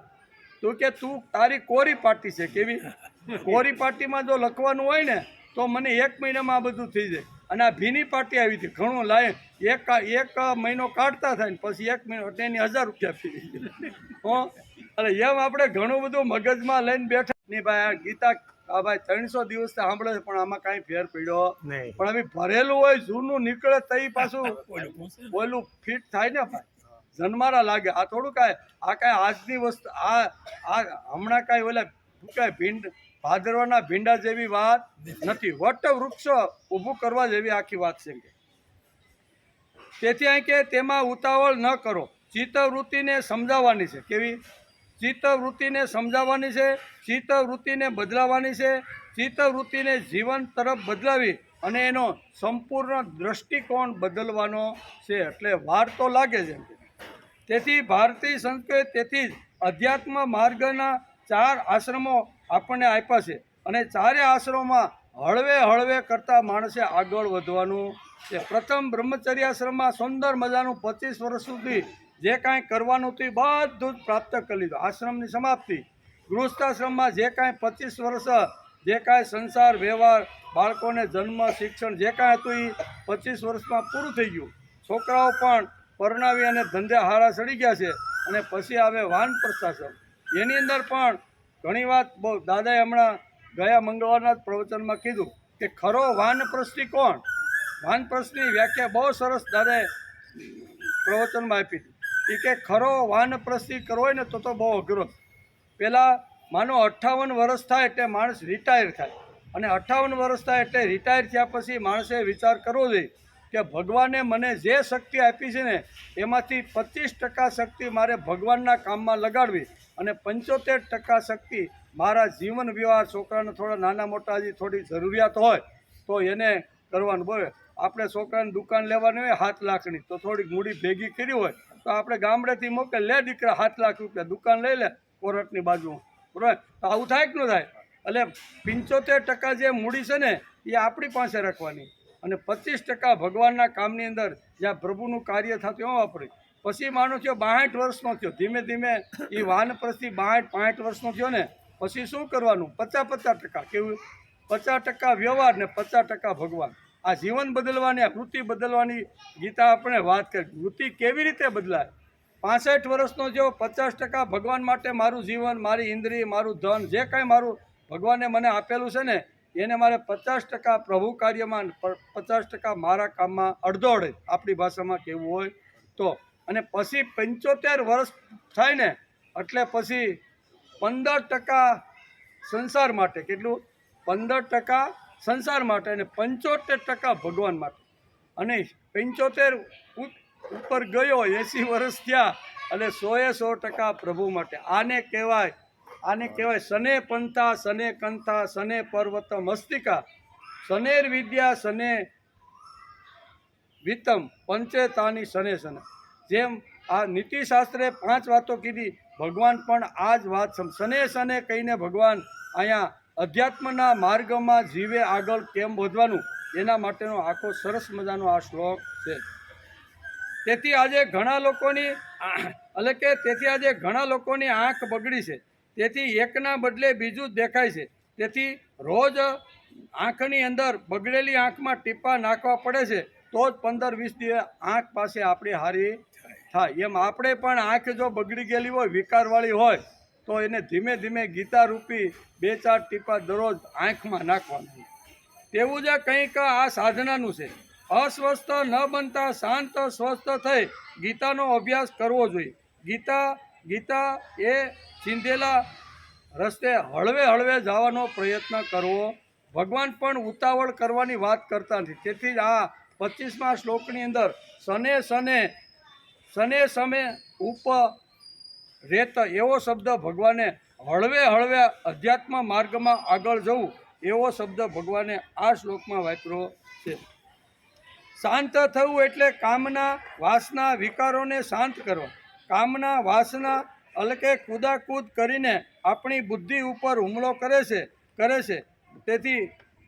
તો કે તું તારી કોરી પાર્ટી છે. કેવી કોરી પાર્ટીમાં જો લખવાનું હોય ને તો મને 1 મહિનામાં આ બધું થઈ જાય. અને આ ભીની પાર્ટી આવી હતી, ઘણું લાય એક મહિનો કાઢતા થાય ને પછી 1 મહિનો એટલે એની 1000 રૂપિયા ફી. એટલે એમ આપણે ઘણું બધું મગજમાં લઈને બેઠા નહીં ભાઈ. આ ગીતા આ ભાઈ 300 દિવસ સાંભળે છે પણ આમાં કાંઈ ફેર પડ્યો નહીં. પણ હવે ભરેલું હોય જૂનું નીકળે તઈ પાછું ઓલું ફિટ થાય ને ભાઈ, જન્મારા લાગે. આ થોડું કાંઈ આ કાંઈ આજની વસ્તુ આ હમણાં કાંઈ ઓલા શું કાંઈ ભાદરવાના ભીંડા જેવી વાત નથી. વટ વૃક્ષ ઊભું કરવા જેવી આખી વાત છે. તેથી અહીં કે તેમાં ઉતાવળ ન કરો, ચિત્તવૃત્તિને સમજાવવાની છે. કેવી? ચિત્તવૃત્તિને સમજાવવાની છે, ચિત્તવૃત્તિને બદલાવાની છે, ચિત્તવૃત્તિને જીવન તરફ બદલાવી અને એનો સંપૂર્ણ દ્રષ્ટિકોણ બદલવાનો છે. એટલે વાર તો લાગે છે. તેથી ભારતીય સંસ્કૃતિ તેથી જ અધ્યાત્મ માર્ગના 4 આશ્રમો આપણને આપ્યા છે અને 4 આશ્રમોમાં હળવે હળવે કરતાં માણસે આગળ વધવાનું છે. પ્રથમ બ્રહ્મચર્યાશ્રમમાં સુંદર મજાનું 25 વર્ષ સુધી જે કાંઈ કરવાનું હતું એ બધું જ પ્રાપ્ત કરી લીધું. આશ્રમની સમાપ્તિ. ગૃહસ્થાશ્રમમાં જે કાંઈ 25 વર્ષ જે કાંઈ સંસાર વ્યવહાર બાળકોને જન્મ શિક્ષણ જે કાંઈ હતું એ 25 વર્ષમાં પૂરું થઈ ગયું. છોકરાઓ પણ પરણાવી અને ધંધે હારા ચડી ગયા છે. અને પછી આવે વાનપ્રસ્થાશ્રમ. એની અંદર પણ ઘણી વાત બહુ દાદાએ હમણાં ગયા મંગળવારના જ પ્રવચનમાં કીધું કે ખરો વાનપ્રસ્થી કોણ. વાનપ્રસ્થની વ્યાખ્યા બહુ સરસ દાદાએ પ્રવચનમાં આપી હતી. એ કે ખરો વાનપ્રસ્થી કરવો હોય ને તો બહુ અઘરો. પહેલાં માનો 58 વર્ષ થાય એટલે માણસ રિટાયર થાય અને 58 વર્ષ થાય એટલે રિટાયર થયા પછી માણસે વિચાર કરવો જોઈએ કે ભગવાને મને જે શક્તિ આપી છે ને એમાંથી 25% શક્તિ મારે ભગવાનના કામમાં લગાડવી અને 75% શક્તિ મારા જીવન વ્યવહાર છોકરાને થોડા નાના મોટા હજી થોડી જરૂરિયાત હોય તો એને કરવાનું. બોલે આપણે છોકરાને દુકાન લેવાની હોય 7 લાખની તો થોડીક મૂડી ભેગી કરી હોય તો આપણે ગામડેથી મોકલે, લે દીકરા 7 લાખ રૂપિયા દુકાન લઈ લે કોરટની બાજુ. બરાબર? તો આવું થાય કે ન થાય? એટલે 75% જે મૂડી છે ને એ આપણી પાસે રાખવાની અને 25% ભગવાનના કામની અંદર જ્યાં પ્રભુનું કાર્ય થતું એમાં વાપરી. પછી માનો થયો 62 વર્ષનો થયો, ધીમે ધીમે એ વાનપ્રસ્થી 62-65 વર્ષનો થયો ને પછી શું કરવાનું? 50-50%. કેવું? 50% વ્યવહાર ને 50% ભગવાન. આ જીવન બદલવાની, આ વૃત્તિ બદલવાની ગીતા આપણે વાત કરી. વૃત્તિ કેવી રીતે બદલાય? 65 વર્ષનો જો 50% ભગવાન માટે મારું જીવન, મારી ઇન્દ્રિય, મારું ધન જે કાંઈ મારું ભગવાને મને આપેલું છે ને એને મારે 50% પ્રભુ કાર્યમાં, 50% મારા કામમાં અડધોઅડે આપણી ભાષામાં કહેવું હોય તો. અને પછી 75 વર્ષ થાય ને એટલે પછી 15% સંસાર માટે. કેટલું? 15% સંસાર માટે અને 75% ભગવાન માટે. અને 75 ઉપર ગયો 80 વર્ષ થયા અને 100% પ્રભુ માટે. આને કહેવાય સને પંથા સને કંથા સને પર્વત મસ્તિકા સનેર વિદ્યા સને વિતમ પંચેતાની સને સને. જેમ આ નીતિશાસ્ત્રે 5 વાતો કીધી, ભગવાન પણ આ જ વાત સને સને કહીને ભગવાન અહીંયા અધ્યાત્મના માર્ગમાં જીવે આગળ કેમ વધવાનું એના માટેનો આખો સરસ મજાનો આ શ્લોક છે. તેથી આજે ઘણા લોકોની આંખ બગડી છે. તેથી એકના બદલે બીજું જ દેખાય છે. તેથી રોજ આંખની અંદર બગડેલી આંખમાં ટીપા નાખવા પડે છે તો જ 15-20 દિવસ આંખ પાસે આપણી હારી થાય. એમ આપણે પણ આંખ જો બગડી ગયેલી હોય, વિકારવાળી હોય તો એને ધીમે ધીમે ગીતા રૂપી 2-4 ટીપા દરરોજ આંખમાં નાખવાનું. તેવું જ કંઈક આ સાધનાનું છે. અસ્વસ્થ ન બનતા શાંત સ્વસ્થ થઈ ગીતાનો અભ્યાસ કરવો જોઈએ. ગીતા એ ચીંધેલા રસ્તે હળવે હળવે જવાનો પ્રયત્ન કરવો. ભગવાન પણ ઉતાવળ કરવાની વાત કરતા નથી. તેથી જ આ 25મા શ્લોકની અંદર સને સમે ઉપ રેત એવો શબ્દ ભગવાને હળવે હળવે અધ્યાત્મ માર્ગમાં આગળ જવું એવો શબ્દ ભગવાને આ શ્લોકમાં વાપર્યો છે. શાંત થવું એટલે કામના વાસના વિકારોને શાંત કરવા. કામના વાસના અલકે કૂદાકૂદ કરીને આપણી બુદ્ધિ ઉપર હુમલો કરે છે. તેથી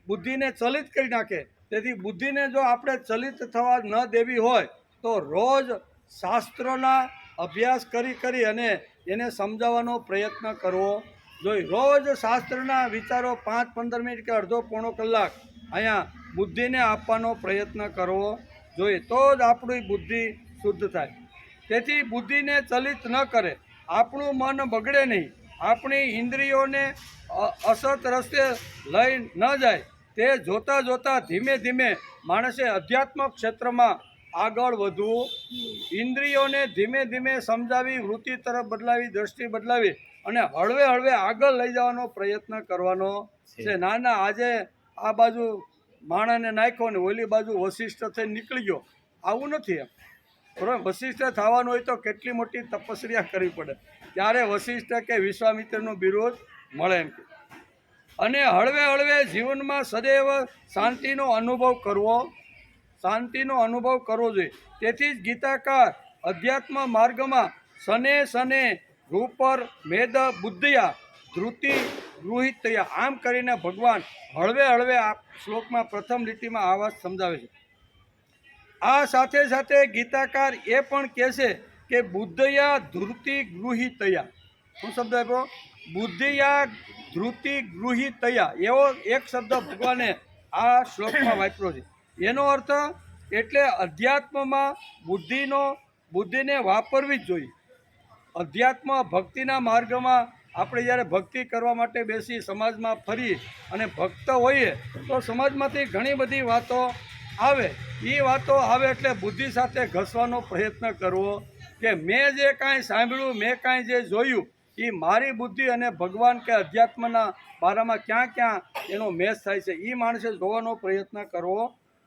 બુદ્ધિને ચલિત કરી નાખે. તેથી બુદ્ધિને જો આપણે ચલિત થવા ન દેવી હોય તો રોજ શાસ્ત્રોના અભ્યાસ કરી અને એને સમજાવવાનો પ્રયત્ન કરવો જોઈએ. રોજ શાસ્ત્રના વિચારો 5-15 મિનિટ કે અડધો પોણો કલાક અહીંયા બુદ્ધિને આપવાનો પ્રયત્ન કરવો જોઈએ. તો જ આપણી બુદ્ધિ શુદ્ધ થાય. તેથી બુદ્ધિને ચલિત ન કરે, આપણું મન બગડે નહીં આપણી ઇન્દ્રિયોને અસત રસ્તે લઈ ન જાય તે જોતાં જોતાં ધીમે ધીમે માણસે અધ્યાત્મ ક્ષેત્રમાં આગળ વધવું, ઇન્દ્રિયોને ધીમે ધીમે સમજાવી, વૃત્તિ તરફ બદલાવી, દ્રષ્ટિ બદલાવી અને હળવે હળવે આગળ લઈ જવાનો પ્રયત્ન કરવાનો છે. નાના આજે આ બાજુ માણસને નાખ્યો ને ઓલી બાજુ વશિષ્ઠ થઈને નીકળી ગયો, આવું નથી એમ. બરાબર, વશિષ્ઠ થવાનું હોય તો કેટલી મોટી તપસ્યા કરવી પડે, ત્યારે વશિષ્ઠ કે વિશ્વામિત્રનું બિરુદ મળે એમ. અને હળવે હળવે જીવનમાં સદૈવ શાંતિનો અનુભવ કરવો, શાંતિનો અનુભવ કરવો જોઈએ. તેથી જ ગીતાકાર અધ્યાત્મ માર્ગમાં શને શને રૂપર મેદ બુદ્ધિયા ધૃતિ ગૃહિતયા આમ કરીને ભગવાન હળવે હળવે આ શ્લોકમાં પ્રથમ લીટીમાં આ વાત સમજાવે છે. આ સાથે સાથે ગીતાકાર એ પણ કહે છે કે બુદ્ધયા ધૃતિ ગૃહિતયા. શું શબ્દ આપ્યો? બુદ્ધિયા ધૃતિ ગૃહિતયા એવો એક શબ્દ ભગવાને આ શ્લોકમાં વાપર્યો છે. એનો અર્થ એટલે અધ્યાત્મમાં બુદ્ધિને વાપરવી જ જોઈએ. અધ્યાત્મ ભક્તિના માર્ગમાં આપણે જ્યારે ભક્તિ કરવા માટે બેસી સમાજમાં ફરી અને ભક્ત હોઈએ તો સમાજમાંથી ઘણી બધી વાતો આવે. એ વાતો આવે એટલે બુદ્ધિ સાથે ઘસવાનો પ્રયત્ન કરવો કે મેં જે કાંઈ સાંભળ્યું, મેં કાંઈ જે જોયું એ મારી બુદ્ધિ અને ભગવાન કે અધ્યાત્મના બારામાં ક્યાં ક્યાં એનો મેચ થાય છે એ માણસે જોવાનો પ્રયત્ન કરવો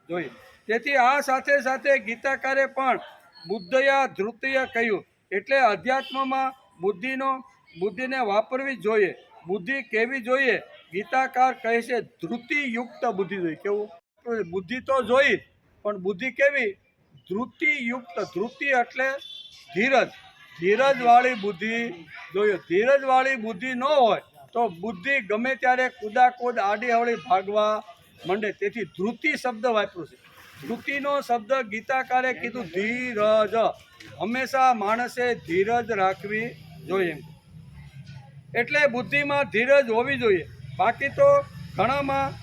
જોઈએ. તેથી આ સાથે સાથે ગીતાકારે પણ બુદ્ધયા ધૃતિય કહ્યું એટલે અધ્યાત્મમાં બુદ્ધિને વાપરવી જ જોઈએ. બુદ્ધિ કેવી જોઈએ? ગીતાકાર કહે છે ધૃતિયુક્ત બુદ્ધિ જોઈએ. કેવું? બુદ્ધિ તો જોઈ પણ બુદ્ધિ કેવી? ધૃતિયુક્ત. ધૃતિ એટલે ધીરજ, ધીરજવાળી બુદ્ધિ જોઈએ. ધીરજવાળી બુદ્ધિ ન હોય તો બુદ્ધિ ગમે ત્યારે કુદાકુદ આડી અવળી ભાગવા માંડે. તેથી ધૃતિ શબ્દ વાપર્યો છે. ધૃતિનો શબ્દ ગીતાકારે કીધું ધીરજ. હંમેશા માણસે ધીરજ રાખવી જોઈએ. એટલે બુદ્ધિમાં ધીરજ હોવી જોઈએ. બાકી તો ઘણામાં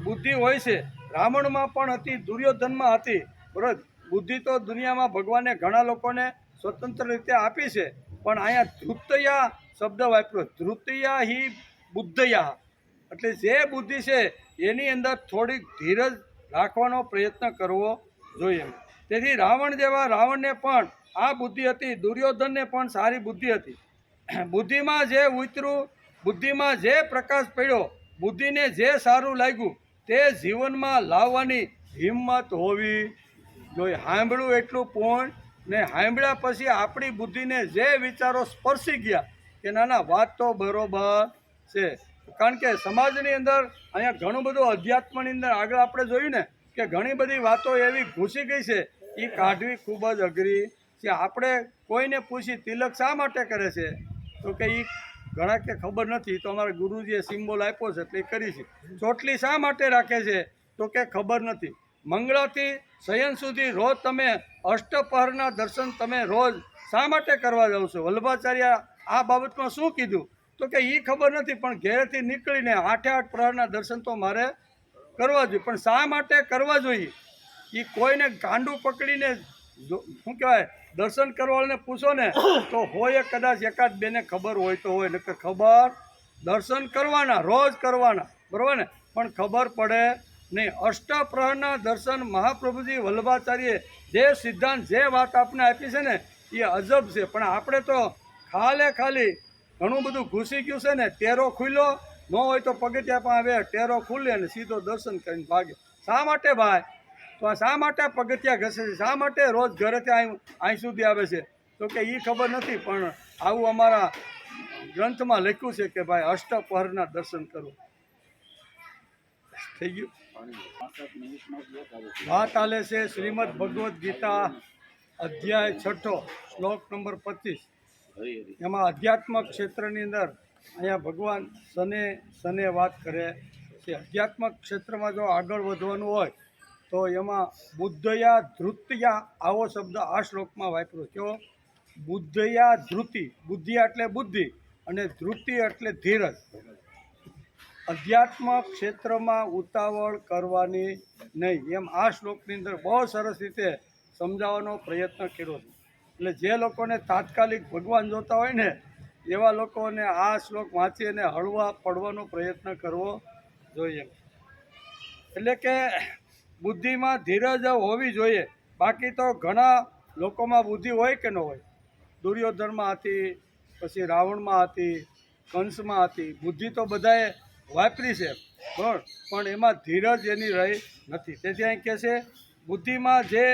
બુદ્ધિ હોય છે. રાવણમાં પણ હતી, દુર્યોધનમાં હતી. બરાબર, બુદ્ધિ તો દુનિયામાં ભગવાને ઘણા લોકોને સ્વતંત્ર રીતે આપી છે. પણ અહીંયા ધૃતયા શબ્દ વાપર્યો. ધૃતયા હિ બુદ્ધયા એટલે જે બુદ્ધિ છે એની અંદર થોડીક ધીરજ રાખવાનો પ્રયત્ન કરવો જોઈએ. તેથી રાવણને પણ આ બુદ્ધિ હતી, દુર્યોધનને પણ સારી બુદ્ધિ હતી. બુદ્ધિમાં જે ઉતર્યું, બુદ્ધિમાં જે પ્રકાશ પડ્યો, બુદ્ધિને જે સારું લાગ્યું તે જીવનમાં લાવવાની હિંમત હોવી જોઈએ. સાંભળ્યું એટલું પૂર્ણ ને સાંભળ્યા પછી આપણી બુદ્ધિને જે વિચારો સ્પર્શી ગયા કે ના વાત તો બરોબર છે. કારણ કે સમાજની અંદર અહીંયા ઘણું બધું અધ્યાત્મની અંદર આગળ આપણે જોયું ને કે ઘણી બધી વાતો એવી ઘૂસી ગઈ છે, એ કાઢવી ખૂબ જ અઘરી છે. આપણે કોઈને પૂછી તિલક શા માટે કરે છે તો કે એ ઘણા કે ખબર નથી, તો અમારા ગુરુજીએ સિમ્બોલ આપ્યો છે એટલે એ કરી છે. ચોટલી શા માટે રાખે છે તો કે ખબર નથી. મંગળાથી શયન સુધી રોજ તમે અષ્ટપહરના દર્શન તમે રોજ શા માટે કરવા જાઓ છો? વલ્લભાચાર્ય આ બાબતમાં શું કીધું તો કે એ ખબર નથી, પણ ઘેરથી નીકળીને 8 પ્રહરના દર્શન તો મારે કરવા જોઈએ. પણ શા માટે કરવા જોઈએ એ કોઈને ગાંડું પકડીને શું કહેવાય દર્શન કરવાને પૂછો ને તો હોય કદાચ એકાદ બેને ખબર હોય તો હોય, નકર ખબર દર્શન કરવાના રોજ કરવાના, બરાબર ને, પણ ખબર પડે નહીં. અષ્ટપ્રહરના દર્શન મહાપ્રભુજી વલ્લભાચાર્યે જે સિદ્ધાંત જે વાત આપને આપી છે ને એ અજબ છે. પણ આપણે તો ખાલી ઘણું બધું ઘૂસી ગયું છે ને. ટેરો ખુલ્લો ન હોય તો પગથિયા પણ આવે, ટેરો ખુલ્લે અને સીધો દર્શન કરીને ભાગે. શા માટે ભાઈ? તો આ શા માટે પગથિયા ઘસે છે? શા માટે રોજ ઘરેથી અહીં સુધી આવે છે તો કે એ ખબર નથી. પણ આવું અમારા ગ્રંથમાં લખ્યું છે કે ભાઈ અષ્ટપહરના દર્શન કરો. થઈ ગયું. વાત ચાલે છે શ્રીમદ ભગવદ્ ગીતા અધ્યાય 6 શ્લોક નંબર 25. એમાં અધ્યાત્મક ક્ષેત્રની અંદર અહીંયા ભગવાન શને વાત કરે છે. અધ્યાત્મક ક્ષેત્રમાં જો આગળ વધવાનું હોય તો એમાં બુદ્ધયા ધૃતયા આવો શબ્દ આ શ્લોકમાં વાપર્યો. કેવો? બુદ્ધયા ધૃતિ. બુદ્ધિયા એટલે બુદ્ધિ અને ધૃતિ એટલે ધીરજ. અધ્યાત્મ ક્ષેત્રમાં ઉતાવળ કરવાની નહીં એમ આ શ્લોકની અંદર બહુ સરસ રીતે સમજાવવાનો પ્રયત્ન કર્યો છે. એટલે જે લોકોને તાત્કાલિક ભગવાન જોતા હોય ને એવા લોકોને આ શ્લોક વાંચી અને હળવા પડવાનો પ્રયત્ન કરવો જોઈએ. એટલે કે બુદ્ધિમાં ધીરજ હોવી જોઈએ. બાકી તો ઘણા લોકોમાં બુદ્ધિ હોય કે ન હોય. દુર્યોધનમાં હતી, પછી રાવણમાં હતી, કંસમાં હતી. બુદ્ધિ તો બધાએ વાપરી છે, પણ એમાં ધીરજ એની રહી નથી. તેથી અહીં કહે છે બુદ્ધિમાં જે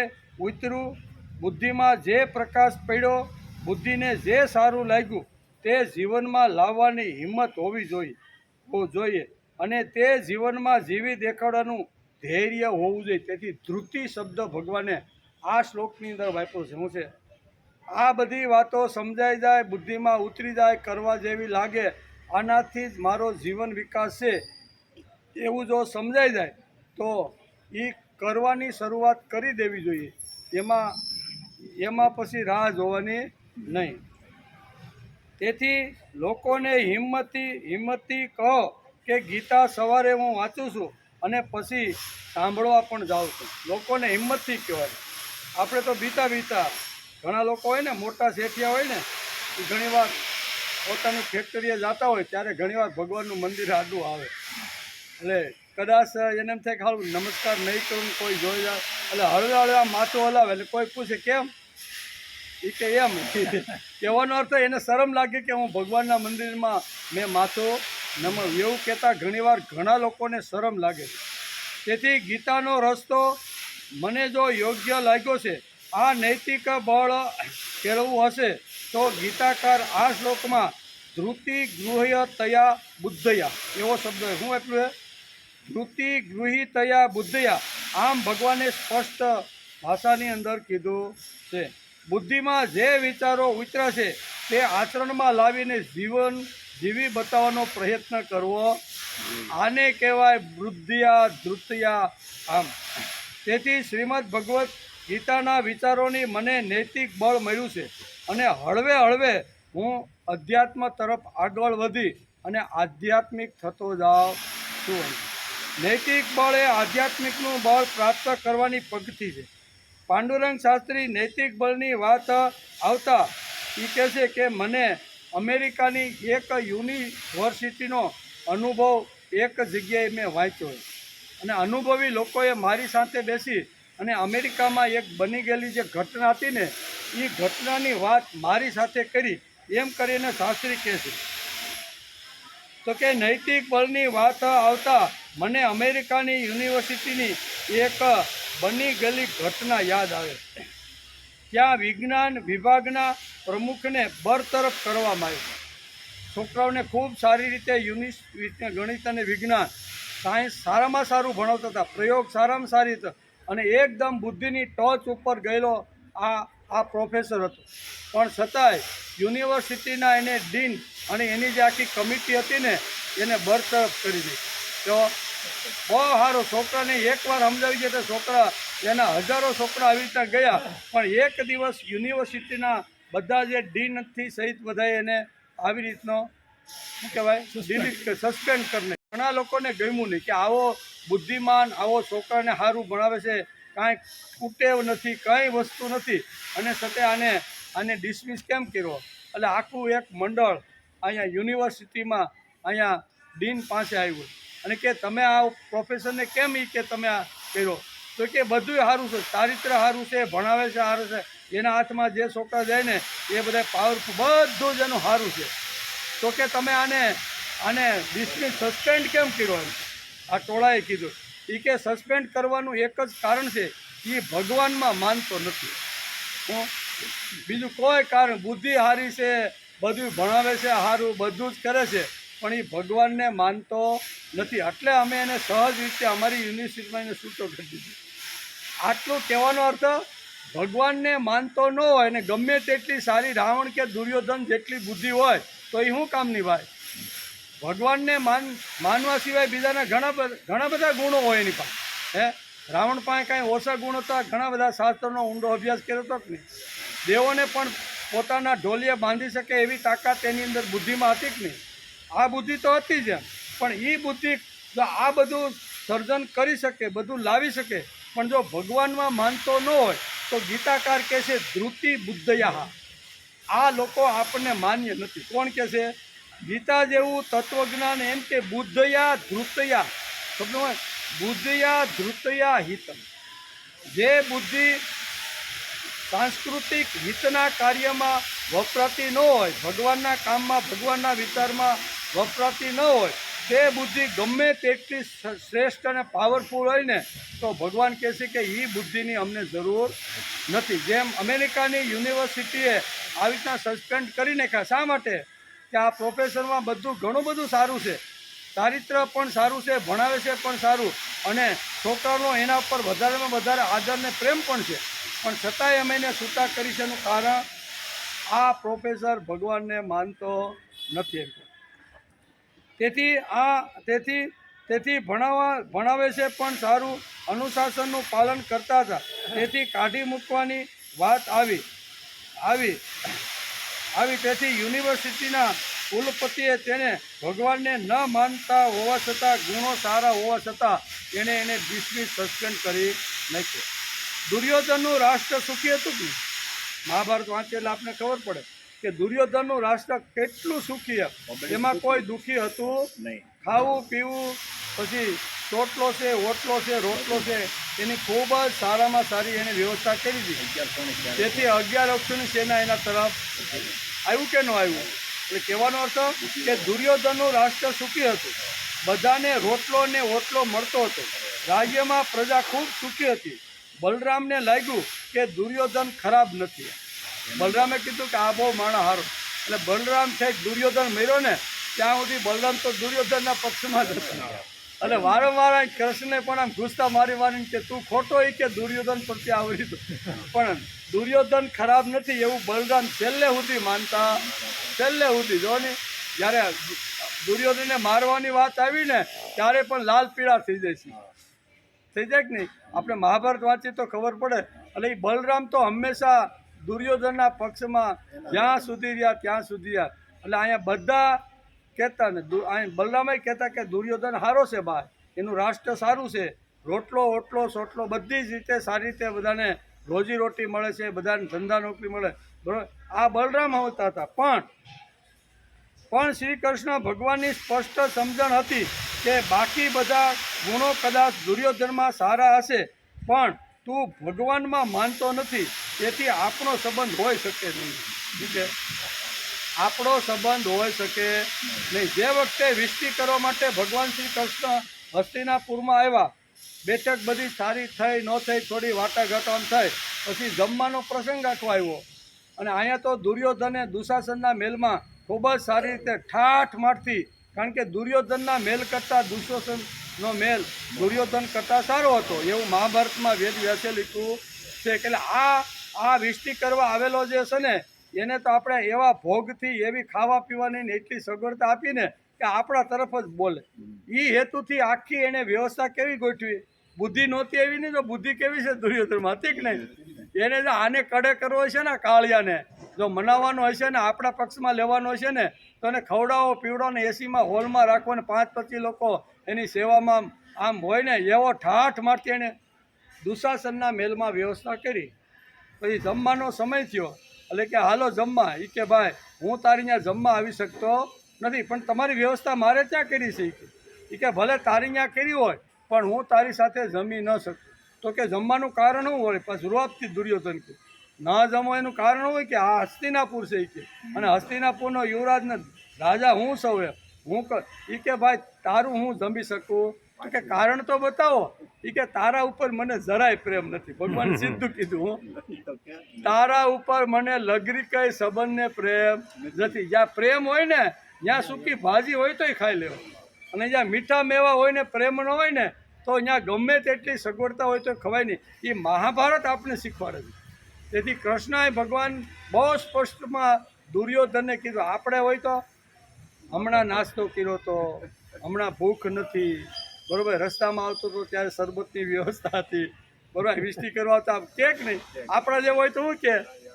ઉતર્યું, બુદ્ધિમાં જે પ્રકાશ પડ્યો, બુદ્ધિને જે સારું લાગ્યું તે જીવનમાં લાવવાની હિંમત હોવી જોઈએ અને તે જીવનમાં જીવી દેખાડવાનું ધૈર્ય હોવું જોઈએ. તેથી ધૃતિ શબ્દ ભગવાને આ શ્લોકની અંદર વાપર્યો છે. શું છે? આ બધી વાતો સમજાઈ જાય, બુદ્ધિમાં ઉતરી જાય, કરવા જેવી લાગે, આનાથી જ મારો જીવન વિકાસ છે એવું જો સમજાઈ જાય તો એ કરવાની શરૂઆત કરી દેવી જોઈએ. એમાં પછી રાહ જોવાની નહીં. તેથી લોકોને હિંમતથી કહો કે ગીતા સવારે હું વાંચું છું અને પછી સાંભળવા પણ જાઉં છું. લોકોને હિંમતથી કહેવાય. આપણે તો બીતા ઘણા લોકો હોય ને, મોટા શેઠિયા હોય ને, એ ઘણીવાર પોતાની ફેક્ટરીએ જતા હોય ત્યારે ઘણીવાર ભગવાનનું મંદિર આડું આવે. એટલે કદાચ એને એમ થાય કે હાલ નમસ્કાર નહીં કરું, કોઈ જોઈ જાય એટલે હળવા માથું હલાવે એટલે કોઈ પૂછે કેમ? એ કે એમ કહેવાનો અર્થ એને શરમ લાગે કે હું ભગવાનના મંદિરમાં મેં માથું નમાવ્યું. એવું કહેતા ઘણીવાર ઘણા લોકોને શરમ લાગે છે. તેથી ગીતાનો રસ્તો મને જો યોગ્ય લાગ્યો છે, આ નૈતિક બળ કેળવવું હશે તો ગીતાકાર આ શ્લોકમાં ધૃતિ ગૃહ્ય તયા બુદ્ધયા એવો શબ્દ શું એટલું છે? ધૃતિ ગૃહી તયા બુદ્ધયા. આમ ભગવાને સ્પષ્ટ ભાષાની અંદર કીધું છે. બુદ્ધિમાં જે વિચારો ઉતર્યા છે તે આચરણમાં લાવીને જીવન જીવી બતાવવાનો પ્રયત્ન કરવો, આને કહેવાય બુદ્ધિયા ધૃતિયા. આમ તેથી શ્રીમદ ભગવદ્ ગીતાના વિચારોની મને નૈતિક બળ મળ્યું છે અને હળવે હળવે હું અધ્યાત્મ તરફ આગળ વધી અને આધ્યાત્મિક થતો જાઉં છું. નૈતિક બળ એ આધ્યાત્મિકનું બળ પ્રાપ્ત કરવાની પદ્ધતિ છે. પાંડુરંગ શાસ્ત્રી નૈતિક બળની વાત આવતા એ કહે છે કે મને અમેરિકાની એક યુનિવર્સિટીનો અનુભવ એક જગ્યાએ મેં વાંચ્યો અને અનુભવી લોકોએ મારી સાથે બેસી અને અમેરિકામાં એક બની ગયેલી જે ઘટના હતી ને એ ઘટનાની વાત મારી સાથે કરી. એમ કરીને શાસ્ત્રી કહે છે તો કે નૈતિક બળની વાત આવતા મને અમેરિકાની યુનિવર્સિટીની એક બની ગયેલી ઘટના યાદ આવે. ત્યાં વિજ્ઞાન વિભાગના પ્રમુખને બરતરફ કરવામાં આવ્યો. છોકરાઓને ખૂબ સારી રીતે ગણિત અને વિજ્ઞાન સાયન્સ સારામાં સારું ભણાવતા હતા, પ્રયોગ સારામાં સારી હતો અને એકદમ બુદ્ધિની ટોચ ઉપર ગયેલો આ પ્રોફેસર હતો. પણ છતાંય યુનિવર્સિટીના એને ડીન અને એની જે આખી કમિટી હતી ને એને બરતરફ કરી દીધી. તો બહુ સારો છોકરાને એકવાર સમજાવી ગયા તો છોકરા એના હજારો છોકરા આવી રીતના ગયા, પણ એક દિવસ યુનિવર્સિટીના બધા જે ડીનથી સહિત બધાએ એને આવી રીતનો શું કહેવાય સસ્પેન્ડ કરીને. ઘણા લોકોને ગમ્યું નહીં કે આવો બુદ્ધિમાન આવો છોકરાને સારું ભણાવે છે, કાંઈ કુટેવ નથી, કંઈ વસ્તુ નથી અને છતાં આને ડિસમિસ કેમ કર્યો? એટલે આખું એક મંડળ અહીંયા યુનિવર્સિટીમાં અહીંયા ડીન પાસે આવ્યું અને કે તમે આ પ્રોફેસરને કેમ કે તમે આ કર્યો? તો કે બધું સારું છે, ચારિત્ર સારું છે, ભણાવે છે સારું છે, એના હાથમાં જે છોકરા જાય ને એ બધા પાવરફુલ, બધું જ એનું સારું છે. તો કે તમે આને ડિસમિસ સસ્પેન્ડ કેમ કર્યો? એમ આ ટોળાએ કીધું. એ કે સસ્પેન્ડ કરવાનું એક જ કારણ છે, એ ભગવાનમાં માનતો નથી. બીજું કોઈ કારણ, બુદ્ધિ સારી છે, બધું ભણાવે છે સારું, બધું જ કરે છે, પણ એ ભગવાનને માનતો નથી. એટલે અમે એને સહજ રીતે અમારી યુનિવર્સિટીમાં એને છૂટો કરી દીધો. આટલું કહેવાનો અર્થ ભગવાનને માનતો ન હોય ને ગમે તેટલી સારી રાવણ કે દુર્યોધન જેટલી બુદ્ધિ હોય તો એ શું કામની ભાઈ? ભગવાનને માનવા સિવાય બીજાના ઘણા બધા ગુણો હોય એની પાસે. રાવણ પાસે કાંઈ ઓછા ગુણ હતા? ઘણા બધા શાસ્ત્રનો ઊંડો અભ્યાસ કર્યો હતો કે નહીં? દેવોને પણ પોતાના ઢોલિયે બાંધી શકે એવી તાકાત એની અંદર બુદ્ધિમાં હતી કે નહીં? આ બુદ્ધિ તો હતી જ, પણ એ બુદ્ધિ જો આ બધું સર્જન કરી શકે, બધું લાવી શકે, પણ જો ભગવાનમાં માનતો ન હોય તો ગીતાકાર કહે છે ધૃતિ બુદ્ધયા. આ લોકો આપણને માન્ય નથી. કોણ કહે છે? ગીતા જેવું તત્વજ્ઞાન એમ કે બુદ્ધયા ધૃતયા શબ્દો હોય, બુદ્ધયા ધૃતયા હિતમ. જે બુદ્ધિ સાંસ્કૃતિક હિતના કાર્યમાં વપરાતી ન હોય, ભગવાનના કામમાં ભગવાનના વિચારમાં વપરાતી ન હોય, તે બુદ્ધિ ગમે તેટલી શ્રેષ્ઠ અને પાવરફુલ હોય ને તો ભગવાન કહે છે કે એ બુદ્ધિની અમને જરૂર નથી. જેમ અમેરિકાની યુનિવર્સિટીએ આવી રીતના સસ્પેન્ડ કરી નાખ્યા. શા માટે? કે આ પ્રોફેસરમાં બધું ઘણું બધું સારું છે, ચારિત્ર પણ સારું છે, ભણાવે છે પણ સારું, અને છોકરાનો એના ઉપર વધારેમાં વધારે આદર ને પ્રેમ પણ છે, પણ છતાંય અમે એને છૂટા કરી છે. એનું કારણ આ પ્રોફેસર ભગવાનને માનતો નથી એમ. તેથી ભણાવે છે પણ સારું, અનુશાસનનું પાલન કરતા હતા. તેથી કાઢી મૂકવાની વાત આવી. તેથી યુનિવર્સિટીના કુલપતિએ તેને ભગવાનને ન માનતા હોવા છતાં, ગુણો સારા હોવા છતાં એને ડિસમિસ સસ્પેન્ડ કરી નાખ્યો. દુર્યોધનનું રાષ્ટ્ર સુખી હતું કે મહાભારત વાંચે એટલે આપણે ખબર પડે કે દુર્યોધનનું રાષ્ટ્ર કેટલું સુખી હતું. એમાં કોઈ દુઃખી હતું નહીં. ખાવું પીવું, પછી ચોટલો છે, ઓટલો છે, રોટલો છે, એની ખૂબ જ સારામાં સારી એને વ્યવસ્થા કરી દીધી. તેથી 11 અક્ષોની સેના એના તરફ આવ્યું કે ન આવ્યું? એટલે કહેવાનો અર્થ કે દુર્યોધનનું રાષ્ટ્ર સુખી હતું, બધાને રોટલો ને ઓટલો મળતો હતો, રાજ્યમાં પ્રજા ખૂબ સુખી હતી. બલરામને લાગ્યું કે દુર્યોધન ખરાબ નથી. બલરામે કીધું કે આ બહુ માણસ સારો. એટલે બલરામ છે દુર્યોધન મર્યો ને ત્યાં સુધી બલરામ તો દુર્યોધનના પક્ષમાં જ હતા. એટલે વારંવાર કૃષ્ણને પણ આમ ઘૂસતા મારીને કે તું ખોટો હોય કે દુર્યોધન પ્રત્યે આવડી હતું, પણ દુર્યોધન ખરાબ નથી એવું બલરામ છેલ્લે સુધી માનતા. છેલ્લે સુધી જો ને જ્યારે દુર્યોધનને મારવાની વાત આવી ને ત્યારે પણ લાલ પીળા થઈ જાય છે. થઈ જાય કે નહીં? આપણે મહાભારત વાંચીએ તો ખબર પડે. એટલે એ બલરામ તો હંમેશા દુર્યોધનના પક્ષમાં જ્યાં સુધી રહ્યા ત્યાં સુધી રહ્યા. એટલે અહીંયા બધા કહેતા ને બલરામે કહેતા કે દુર્યોધન સારો છે ભાઈ, એનું રાષ્ટ્ર સારું છે, રોટલો ઓટલો સોટલો બધી જ રીતે સારી રીતે બધાને રોજીરોટી મળે છે, બધાને ધંધા નોકરી મળે, બરાબર. આ બલરામ હોતા હતા. પણ શ્રી કૃષ્ણ ભગવાનની સ્પષ્ટ સમજણ હતી કે બાકી બધા ગુણો કદાચ દુર્યોધનમાં સારા હશે, પણ તું ભગવાનમાં માનતો નથી, તેથી આપણો સંબંધ હોઈ શકે નહીં. ઠીક છે, આપણો સંબંધ હોઈ શકે નહીં. જે વખતે વિષ્ટિ કરવા માટે ભગવાન શ્રી કૃષ્ણ હસ્તિનાપુરમાં આવ્યા, બેઠક બધી સારી થઈ ન થઈ, થોડી વાટાઘાટો થઈ, પછી જમવાનો પ્રસંગ આખો આવ્યો. અને અહીંયા તો દુર્યોધને દુશાસનના મેલમાં ખૂબ જ સારી રીતે ઠાઠ મારતી, કારણ કે દુર્યોધનના મેલ કરતાં દુશાસનનો મેલ દુર્યોધન કરતાં સારો હતો એવું મહાભારતમાં વેદ વ્યાસે લીધું છે. એટલે આ વિષ્ટિ કરવા આવેલો જે છે ને એને તો આપણે એવા ભોગથી, એવી ખાવા પીવાની એટલી સગવડતા આપીને કે આપણા તરફ જ બોલે. એ હેતુથી આખી એને વ્યવસ્થા કેવી ગોઠવી? બુદ્ધિ નહોતી એવી નહીં. તો બુદ્ધિ કેવી છે દુર્યોધનમાં? હતી કે નહીં? એને જો આને કડે કરવો હશે ને, કાળિયાને જો મનાવવાનો હશે ને, આપણા પક્ષમાં લેવાનો હશે ને, તો એને ખવડાવો પીવડાવો ને એસીમાં હોલમાં રાખવો ને 5-25 લોકો એની સેવામાં આમ હોય ને, એવો ઠાઠ મારતી એને દુશાસનના મેલમાં વ્યવસ્થા કરી. પછી જમવાનો સમય થયો એટલે કે હાલો જમવા. એ કે ભાઈ હું તારી ત્યાં જમવા આવી શકતો નથી, પણ તમારી વ્યવસ્થા મારે ત્યાં કરી છે. એ કે ભલે તારી ત્યાં કરી હોય પણ હું તારી સાથે જમી ન શકું. તો કે જમવાનું કારણ શું હોય? પછી શરૂઆતથી દુર્યોધન કે ન જમો એનું કારણ હોય કે આ હસ્તિનાપુર છે. કે અને હસ્તિનાપુરનો યુવરાજ ને રાજા હું સૌ હું એ કે ભાઈ તારું હું જમી શકું? કે કારણ તો બતાવો. એ કે તારા ઉપર મને જરાય પ્રેમ નથી. ભગવાન સીધું કીધું, તારા ઉપર મને લગરી કઈ સંબંધને પ્રેમ નથી. જ્યાં પ્રેમ હોય ને ત્યાં સૂકી ભાજી હોય તોય ખાઈ લેવો, અને જ્યાં મીઠા મેવા હોય ને પ્રેમ ન હોય ને તો ત્યાં ગમે તેટલી સગવડતા હોય તો ખવાય નહીં. એ મહાભારત આપણે શીખવાડે છે. તેથી કૃષ્ણએ ભગવાન બહુ સ્પષ્ટમાં દુર્યોધનને કીધું. આપણે હોય તો હમણાં નાસ્તો કર્યો તો, હમણાં ભૂખ નથી, બરાબર, રસ્તામાં આવતો હતો ત્યારે શરબતની વ્યવસ્થા હતી, બરાબર, વિષ્ટિ કરવા આવતા કે નહીં? આપણા જે હોય તો શું કે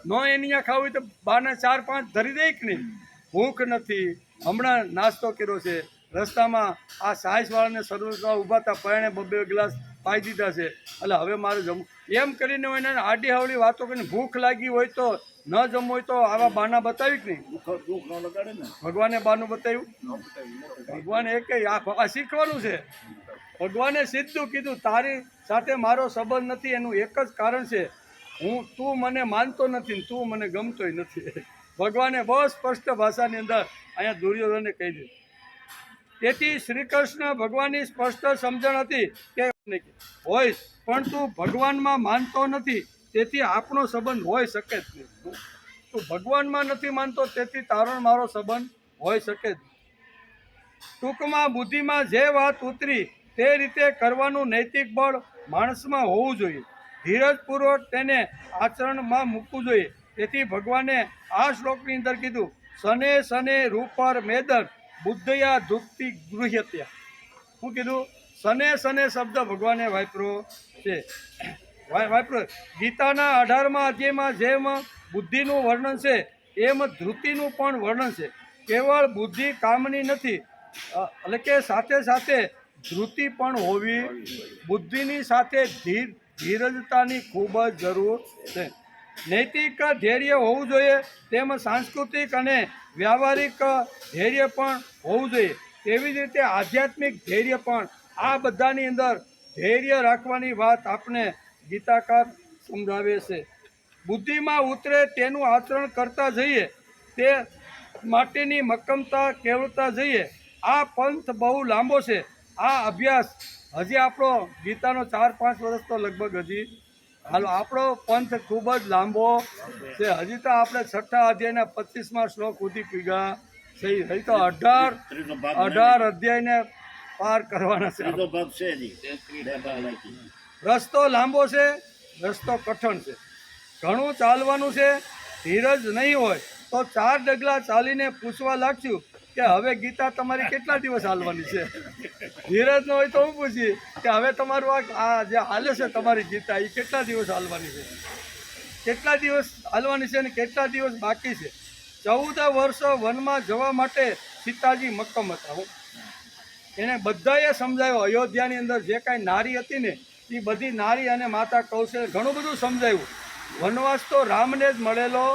ન એની ત્યાં ખાવું હોય તો બાને 4-5 ધરી દે કે નહીં? ભૂખ નથી, હમણાં નાસ્તો કર્યો છે, રસ્તામાં આ સાઈસવાળાને સર્વસવા ઊભા હતા, પરણે 2 ગ્લાસ પાઈ દીધા છે, એટલે હવે મારે જમવું એમ કરીને હોય ને આડી હવળી વાતો કરીને ભૂખ લાગી હોય તો ન જમવું હોય તો આવા બાના બતાવી કે નહીં? દુઃખ ન લગાડે ને. ભગવાને બાનું બતાવ્યું? ભગવાને એક આ શીખવાનું છે. ભગવાને સીધું કીધું તારી સાથે મારો સંબંધ નથી, એનું એક જ કારણ છે તું મને માનતો નથી ને તું મને ગમતોય નથી. ભગવાને બહુ સ્પષ્ટ ભાષાની અંદર અહીંયા દુર્યોધનને કહી દીધું. તેથી શ્રી કૃષ્ણ ભગવાનની સ્પષ્ટ સમજણ હતી કે હોય પણ તું ભગવાનમાં માનતો નથી, તેથી આપણો સંબંધ હોઈ શકે જ નહીં. તું ભગવાનમાં નથી માનતો, તેથી તારો ને મારો સંબંધ હોઈ શકે જ નહીં. ટૂંકમાં બુદ્ધિમાં જે વાત ઉતરી તે રીતે કરવાનું નૈતિક બળ માણસમાં હોવું જોઈએ. ધીરજપૂર્વક તેને આચરણમાં મૂકવું જોઈએ. તેથી ભગવાને આ શ્લોકની અંદર કીધું સને સને રૂપર મેદર બુદ્ધયા ધુક્તિ ગૃહ્યત્યા. શું કીધું? સને સને શબ્દ ભગવાને વાપર્યો છે. ગીતાના 18મા અધ્યાયમાં જેમ બુદ્ધિનું વર્ણન છે એમ ધૃતિનું પણ વર્ણન છે. કેવળ બુદ્ધિ કામની નથી, એટલે કે સાથે સાથે ધૃતિ પણ હોવી. બુદ્ધિની સાથે ધીરજતાની ખૂબ જ જરૂર છે. નૈતિક ધૈર્ય હોવું જોઈએ, તેમ સાંસ્કૃતિક અને વ્યવહારિક ધૈર્ય પણ હોવું જોઈએ. તેવી જ રીતે આધ્યાત્મિક ધૈર્ય પણ. આ બધાની અંદર ધૈર્ય રાખવાની વાત આપણે ગીતાકાર સમજાવે છે. બુદ્ધિમાં ઉતરે તેનું આચરણ કરતા જઈએ, તે માટેની મક્કમતા કેળવતા જઈએ. આ પંથ બહુ લાંબો છે. આ અભ્યાસ હજી આપણો ગીતાનો 4-5 વર્ષ તો લગભગ હજી હાલો. આપણો પંથ ખૂબ જ લાંબો છે. હજી તો આપણે 6થા અધ્યાયના 25મા શ્લોક સુધી પીગા છે. હજી તો 18 અધ્યાયને પાર કરવાના છે. રસ્તો લાંબો છે, રસ્તો કઠણ છે, ઘણું ચાલવાનું છે. ધીરજ નહીં હોય તો 4 ડગલા ચાલીને પૂછવા લાગશું કે હવે ગીતા તમારી કેટલા દિવસ હાલવાની છે. ધીરજ ન હોય તો હું પૂછી કે હવે તમારું આ જે હાલે છે તમારી ગીતા એ કેટલા દિવસ હાલવાની છે, કેટલા દિવસ હાલવાની છે અને કેટલા દિવસ બાકી છે. 14 વર્ષ વનમાં જવા માટે સીતાજી મક્કમ હતા. એને બધાએ સમજાવ્યો. અયોધ્યાની અંદર જે કાંઈ નારી હતી ને એ બધી નારી અને માતા કૌશલ્ય ઘણું બધું સમજાવ્યું. વનવાસ તો રામને જ મળેલો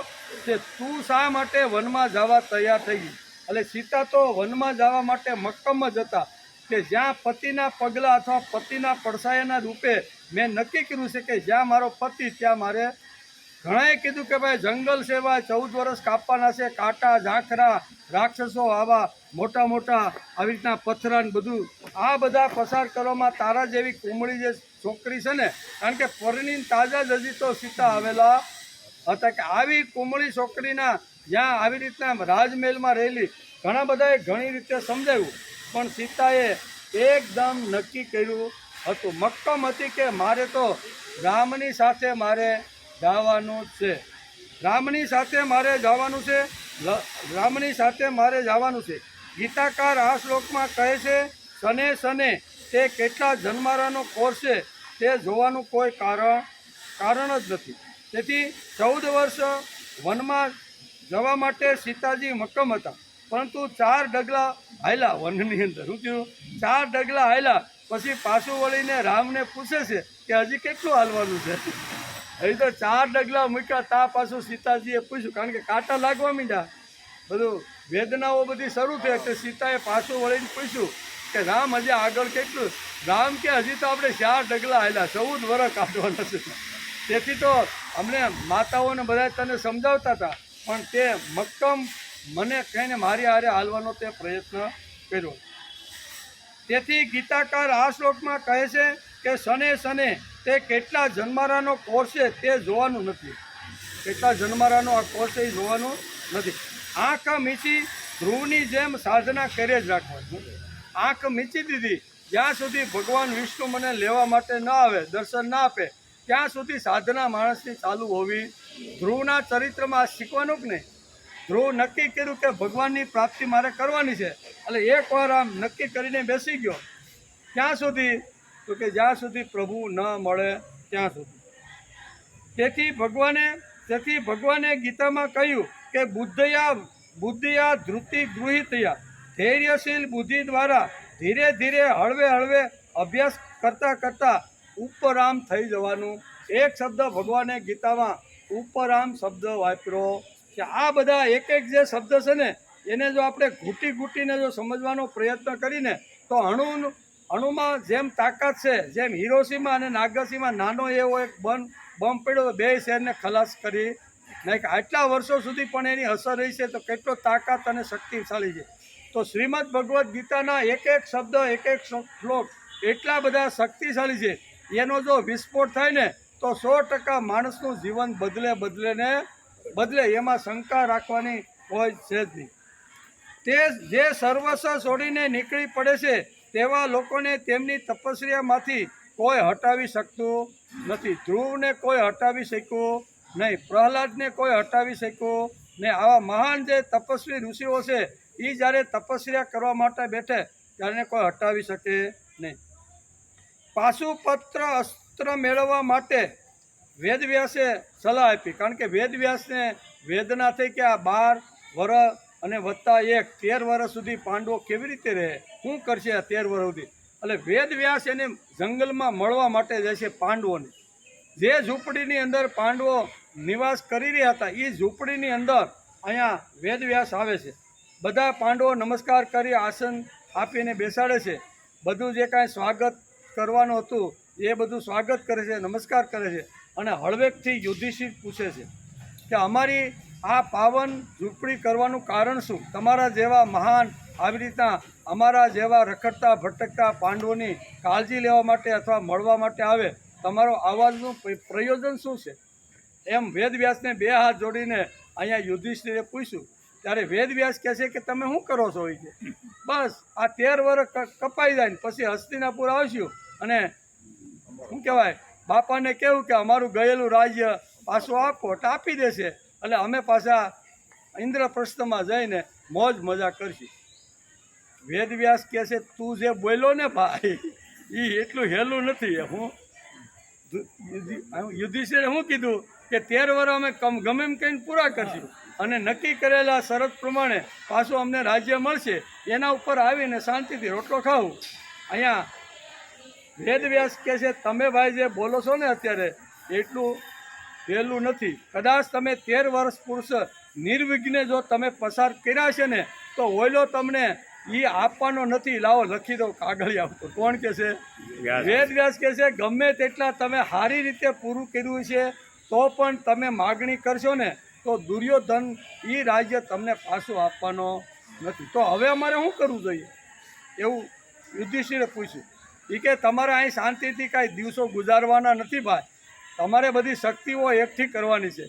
છે, તું શા માટે વનમાં જવા તૈયાર થઈ ગઈ? એટલે સીતા તો વનમાં જવા માટે મક્કમ જ હતા કે જ્યાં પતિના પગલાં અથવા પતિના પડછાયાના રૂપે મેં નક્કી કર્યું છે કે જ્યાં મારો પતિ ત્યાં મારે. ઘણાએ કીધું કે ભાઈ જંગલ સેવા 14 વર્ષ કાપવાના છે, કાંટા ઝાંખરા રાક્ષસો આવા મોટા મોટા આવી રીતના પથરા ને બધું આ બધા પસાર કરવામાં તારા જેવી કુમળી જે છોકરી છે ને, કારણ કે પરણીને તાજા જ હજી તો સીતા આવેલા હતા કે આવી કુમળી છોકરીના જ્યાં આવી રીતના રાજમહેલમાં રહેલી. ઘણા બધાએ ઘણી રીતે સમજાવ્યું પણ સીતાએ એકદમ નક્કી કર્યું હતું, મક્કમ હતી કે મારે તો રામની સાથે મારે જવાનું છે, રામની સાથે મારે જવાનું છે, રામની સાથે મારે જવાનું છે. ગીતાકાર આ શ્લોકમાં કહે છે સને સને તે કેટલા જન્મારાનો કોર્સ છે તે જોવાનું કોઈ કારણ જ નથી. તેથી 14 વર્ષ વનમાં જવા માટે સીતાજી મક્કમ હતા, પરંતુ 4 ડગલા હાલ્યા વનની અંદર. શું થયું? 4 ડગલા હાલ્યા પછી પાછું વળીને રામને પૂછે છે કે હજી કેટલું હાલવાનું છે. હજી તો 4 ડગલા મૂક્યા તા પાછું સીતાજીએ પૂછ્યું, કારણ કે કાંટા લાગવા માંડ્યા, બધું વેદનાઓ બધી શરૂ થઈ. એટલે સીતાએ પાછું વળીને પૂછ્યું કે રામ હજી આગળ કેટલું? રામ કે હજી તો આપણે 4 ડગલા હાલ્યા, 14 વર્ષ કાઢવાના છે. તેથી તો અમને માતાઓને બધા તને સમજાવતા હતા પણ તે મક્કમ મને કહીને મારી હારે હાલવાનો તે પ્રયત્ન કર્યો. તેથી ગીતાકાર આ શ્લોકમાં કહે છે કે સને સને તે કેટલા જન્મારાનો કોર્સ છે તે જોવાનું નથી. કેટલા જન્મારાનો આ કોર્સ એ જોવાનું નથી. આંખ મીચી ધ્રુવની જેમ સાધના કરે જ રાખવાની. આંખ મીચી દીધી જ્યાં સુધી ભગવાન વિષ્ણુ મને લેવા માટે ન આવે, દર્શન ના આપે, ત્યાં સુધી સાધના માણસની ચાલુ હોવી. ધ્રુવના ચરિત્રમાં શીખવાનું કે નહીં? ધ્રુવ નક્કી કર્યું કે ભગવાનની પ્રાપ્તિ મારે કરવાની છે, એટલે એકવાર આમ નક્કી કરીને બેસી ગયો. ક્યાં સુધી? તો કે જ્યાં સુધી પ્રભુ ન મળે ત્યાં સુધી. તેથી ભગવાને ગીતામાં કહ્યું કે બુદ્ધિયા ધૃતિ ગૃહિતયા, ધૈર્યશીલ બુદ્ધિ દ્વારા ધીરે ધીરે હળવે હળવે અભ્યાસ કરતાં કરતાં ઉપરામ થઈ જવાનું. એક શબ્દ ભગવાને ગીતામાં ઉપરામ શબ્દ વાપર્યો કે આ બધા એક એક જે શબ્દ છે ને એને જો આપણે ઘૂંટીને જો સમજવાનો પ્રયત્ન કરીને તો અણુમાં જેમ તાકાત છે, જેમ હિરોશીમા અને નાગાસાકીમાં નાનો એવો એક બોમ્બ પડ્યો તો 2 શહેરને ખલાસ કરી નહીં. આટલા વર્ષો સુધી પણ એની અસર રહી છે તો કેટલો તાકાત અને શક્તિશાળી છે. તો શ્રીમદ ભગવદ્ ગીતાના એક એક શબ્દ એક એક શ્લોક એટલા બધા શક્તિશાળી છે. એનો જો વિસ્ફોટ થાય ને તો 100% માણસનું જીવન બદલે એમાં શંકા રાખવાની કોઈ છે જ નહીં. તે જે સર્વસ્વ છોડીને નીકળી પડે છે તેવા લોકોને તેમની તપસ્યામાંથી કોઈ હટાવી શકતું નથી. ધ્રુવને કોઈ હટાવી શક્યું નહીં, પ્રહલાદને કોઈ હટાવી શક્યું નહીં. આવા મહાન જે તપસ્વી ઋષિઓ છે એ જ્યારે તપસ્યા કરવા માટે બેઠે ત્યારે કોઈ હટાવી શકે નહીં. પાશુપત્ર અસ્ત્ર મેળવવા માટે વેદવ્યાસે સલાહ આપી, કારણ કે વેદવ્યાસને વેદના થઈ કે આ 12 વર્ષ અને +1 13 વર્ષ સુધી પાંડવો કેવી રીતે રહે, શું કરશે આ 13 વર્ષ સુધી. એટલે વેદવ્યાસ એને જંગલમાં મળવા માટે જાય છે પાંડવોને. જે ઝૂંપડીની અંદર પાંડવો નિવાસ કરી રહ્યા હતા એ ઝૂંપડીની અંદર અહીંયા વેદવ્યાસ આવે છે. બધા પાંડવો નમસ્કાર કરી આસન આપીને બેસાડે છે. બધું જે કાંઈ સ્વાગત કરવાનું હતું એ બધું સ્વાગત કરે છે, નમસ્કાર કરે છે. અને હળવેકથી યુધિષ્ઠિર પૂછે છે કે અમારી આ પાવન ઝૂંપડી કરવાનું કારણ શું? તમારા જેવા મહાન આવી રીતના અમારા જેવા રખડતા ભટકતા પાંડવોની કાળજી લેવા માટે અથવા મળવા માટે આવે, તમારો આવાજનું પ્રયોજન શું છે? એમ વેદવ્યાસને 2 હાથ જોડીને અહીંયા યુધિષ્ઠિરે પૂછ્યું. ત્યારે વેદવ્યાસ કહે છે કે તમે શું કરો છો? એ કે બસ આ 13 વર્ષ કપાઈ જાય ને પછી હસ્તિનાપુર આવશું અને શું કહેવાય બાપાને કેવું કે અમારું ગયેલું રાજ્ય પાછું આપો એટલે આપી દેશે, એટલે અમે પાછા ઇન્દ્રપ્રસ્થમાં જઈને મોજ મજા કરશું. વેદવ્યાસ કહે છે તું જે બોલ્યો ને ભાઈ એ એટલું હેલું નથી. યુધિષ્ઠિરે શું કીધું કે 13 વર્ષ અમે ગમે એમ કહીને પૂરા કરશું અને નક્કી કરેલા શરત પ્રમાણે પાછું અમને રાજ્ય મળશે, એના ઉપર આવીને શાંતિથી રોટલો ખાવું. અહીંયા વેદવ્યાસ કહે છે તમે ભાઈ જે બોલો છો ને અત્યારે એટલું સહેલું નથી. કદાચ તમે 13 વર્ષ પુરુષ નિર્વિઘ્ને જો તમે પસાર કર્યા છે ને તો ઓયલો તમને એ આપવાનો નથી. લાવો લખી દો કાગળિયા ઉપર. કોણ કહે છે? વેદવ્યાસ કહે છે ગમે તેટલા તમે સારી રીતે પૂરું કર્યું છે તો પણ તમે માગણી કરશો ને તો દુર્યોધન એ રાજ્ય તમને પાછું આપવાનો નથી. તો હવે અમારે શું કરવું જોઈએ? એવું યુધિષ્ઠિરે પૂછ્યું. એ કે તમારે અહીં શાંતિથી કાંઈ દિવસો ગુજારવાના નથી ભાઈ, તમારે બધી શક્તિઓ એકઠી કરવાની છે.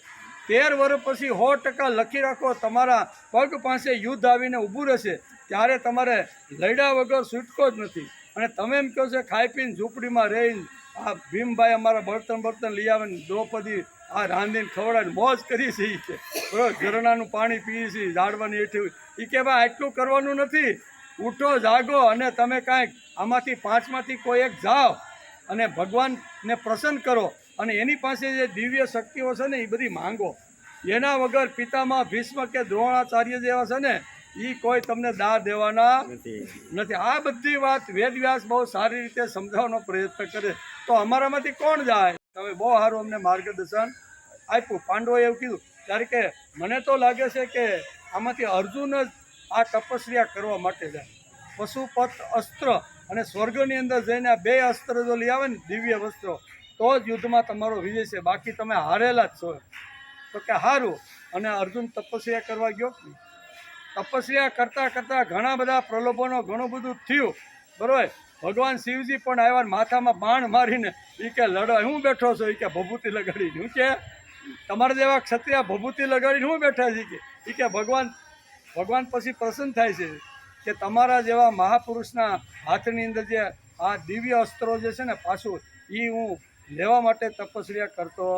13 વર્ષ પછી 100% લખી રાખો તમારા પગ પાસે યુદ્ધ આવીને ઊભું રહેશે ત્યારે તમારે લડ્યા વગર છૂટકો જ નથી. અને તમે એમ કહો છો ખાઈ પીને ઝૂંપડીમાં રહીને આ ભીમભાઈ અમારા બળતણ લઈ આવે ને દ્રૌપદી આ રાંધીને ખવડાવીને મોજ કરી છે બરોબર, ઝરણાનું પાણી પીએ છીએ, ઝાડવાની હેઠી. એ કે ભાઈ આટલું કરવાનું નથી. ઉઠો જાગો અને તમે કાંઈક આમાંથી 5માંથી કોઈ એક જાઓ અને ભગવાનને પ્રસન્ન કરો અને એની પાસે જે દિવ્ય શક્તિઓ છે ને એ બધી માંગો. એના વગર પિતામાં ભીષ્મ કે દ્રોણાચાર્ય જેવા છે ને એ કોઈ તમને દાન દેવાના નથી. આ બધી વાત વેદવ્યાસ બહુ સારી રીતે સમજાવવાનો પ્રયત્ન કરે. તો અમારામાંથી કોણ જાય? તમે બહુ સારું અમને માર્ગદર્શન આપ્યું. પાંડવોએ એવું કીધું ત્યારે કે મને તો લાગે છે કે આમાંથી અર્જુન જ આ તપસ્યા કરવા માટે જાય. પશુપત અસ્ત્ર અને સ્વર્ગની અંદર જઈને આ 2 અસ્ત્ર જો લઈ આવે ને દિવ્ય વસ્ત્રો તો જ યુદ્ધમાં તમારો વિજય છે, બાકી તમે હારેલા જ છો. તો કે સારું. અને અર્જુન તપસ્યા કરવા ગયો. તપસ્યા કરતાં કરતાં ઘણા બધા પ્રલોભનો ઘણું બધું થયું બરાબર. ભગવાન શિવજી પણ આવ્યા માથામાં બાણ મારીને એ કે લડવા હું બેઠો છો? એ કે ભભૂતિ લગાડીને. હું કે તમારા જેવા ક્ષત્રિય ભભૂતિ લગાડીને હું બેઠા છે? એ કે ભગવાન પછી પ્રસન્ન થાય છે કે તમારા જેવા મહાપુરુષના હાથની અંદર જે આ દિવ્ય અસ્ત્રો જે છે ને પાછું એ હું લેવા માટે તપસ્યા કરતો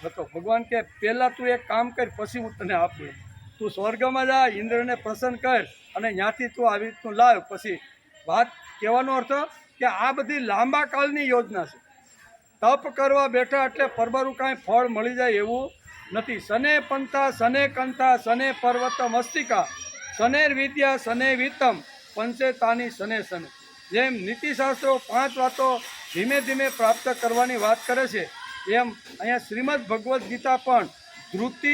હતો. ભગવાન કે પહેલાં તું એક કામ કર પછી હું તને આપું. તું સ્વર્ગમાં જા, ઇન્દ્રને પ્રસન્ન કર અને ત્યાંથી તું આવી રીતનું લાવ. પછી વાત કહેવાનો અર્થ કે આ બધી લાંબા કાળની યોજના છે. તપ કરવા બેઠા એટલે પરબરું કાંઈ ફળ મળી જાય એવું નથી. શને પંથા શને કંથા શને પર્વત મસ્તિકા શનેર વિદ્યા શને વિતમ પંચેતાની શને શને. જેમ નીતિશાસ્ત્રો 5 વાતો ધીમે ધીમે પ્રાપ્ત કરવાની વાત કરે છે એમ અહીંયા શ્રીમદ ભગવદ્ ગીતા પણ ધૃતિ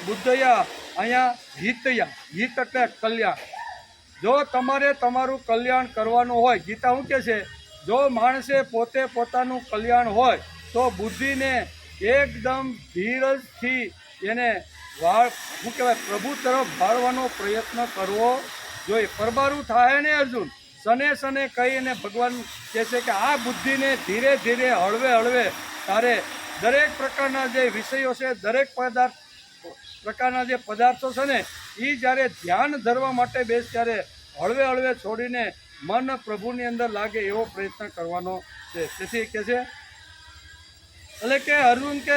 બુદ્ધયા અહીંયા હિતયા, હિત એટલે કલ્યાણ. જો તમારે તમારું કલ્યાણ કરવાનું હોય, ગીતા શું કહે છે, જો માણસે પોતે પોતાનું કલ્યાણ હોય તો બુદ્ધિને એકદમ ધીરજથી એને શું કહેવાય પ્રભુ તરફ વાળવાનો પ્રયત્ન કરવો જોઈએ. પરબારું થાય ને અર્જુન, સને સને કહીને ભગવાન કહે છે કે આ બુદ્ધિને ધીરે ધીરે હળવે હળવે તારે દરેક પ્રકારના જે વિષયો છે, દરેક પ્રકારના જે પદાર્થો છે ને, એ જ્યારે ધ્યાન ધરવા માટે બેસ ત્યારે હળવે હળવે છોડીને મન પ્રભુની અંદર લાગે એવો પ્રયત્ન કરવાનો છે. તેથી કહે છે એટલે કે અર્જુન કે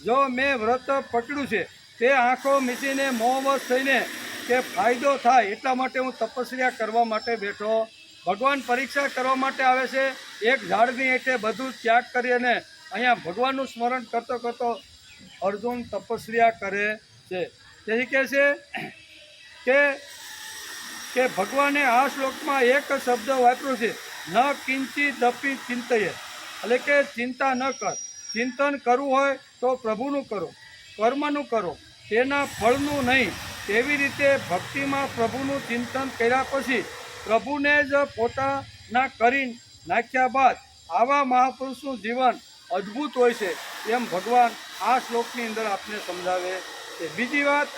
જો મેં વ્રત પકડ્યું છે તે આંખો મીચીને મોહવશ થઈને કે ફાયદો થાય એટલા માટે હું તપસ્યા કરવા માટે બેઠો. ભગવાન પરીક્ષા કરવા માટે આવે છે. એક ઝાડની હેઠે બધું ત્યાગ કરી અને અહીંયા ભગવાનનું સ્મરણ કરતો કરતો અર્જુન તપસ્યા કરે છે. તેથી કહે છે કે ભગવાને આ શ્લોકમાં એક શબ્દ વાપર્યો છે, ન કિંચિદપી ચિંતયે, એટલે કે ચિંતા ન કર. ચિંતન કરવું હોય તો પ્રભુનું કરો, કર્મનું કરો, તેના ફળનું નહીં. તેવી રીતે ભક્તિમાં પ્રભુનું ચિંતન કર્યા પછી પ્રભુને જ પોતાના કરી નાખ્યા બાદ આવા મહાપુરુષનું જીવન અદ્ભુત હોય છે એમ ભગવાન આ શ્લોકની અંદર આપને સમજાવે છે. બીજી વાત,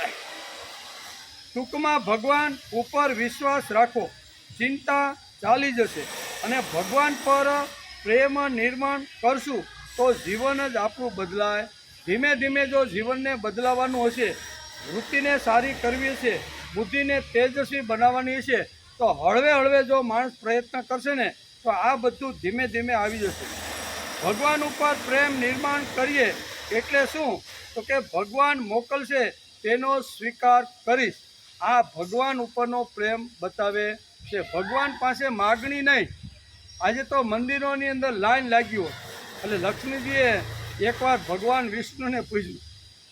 ટૂંકમાં ભગવાન ઉપર વિશ્વાસ રાખો, ચિંતા ચાલી જશે અને ભગવાન પર પ્રેમ નિર્માણ કરશું તો જીવન જ આપણું બદલાય. ધીમે ધીમે જો જીવનને બદલાવાનું હશે, વૃત્તિને સારી કરવી છે, બુદ્ધિને તેજસ્વી બનાવવાની છે, તો હળવે હળવે જો માણસ પ્રયત્ન કરશે ને તો આ બધું ધીમે ધીમે આવી જશે. ભગવાન ઉપર પ્રેમ નિર્માણ કરીએ એટલે શું, તો કે ભગવાન મોકલશે તેનો સ્વીકાર કરીશ. આ ભગવાન ઉપરનો પ્રેમ બતાવે છે. ભગવાન પાસે માગણી નહીં. આજે તો મંદિરોની અંદર લાઈન લાગી હોય એટલે લક્ષ્મીજીએ એકવાર ભગવાન વિષ્ણુને પૂછ્યું,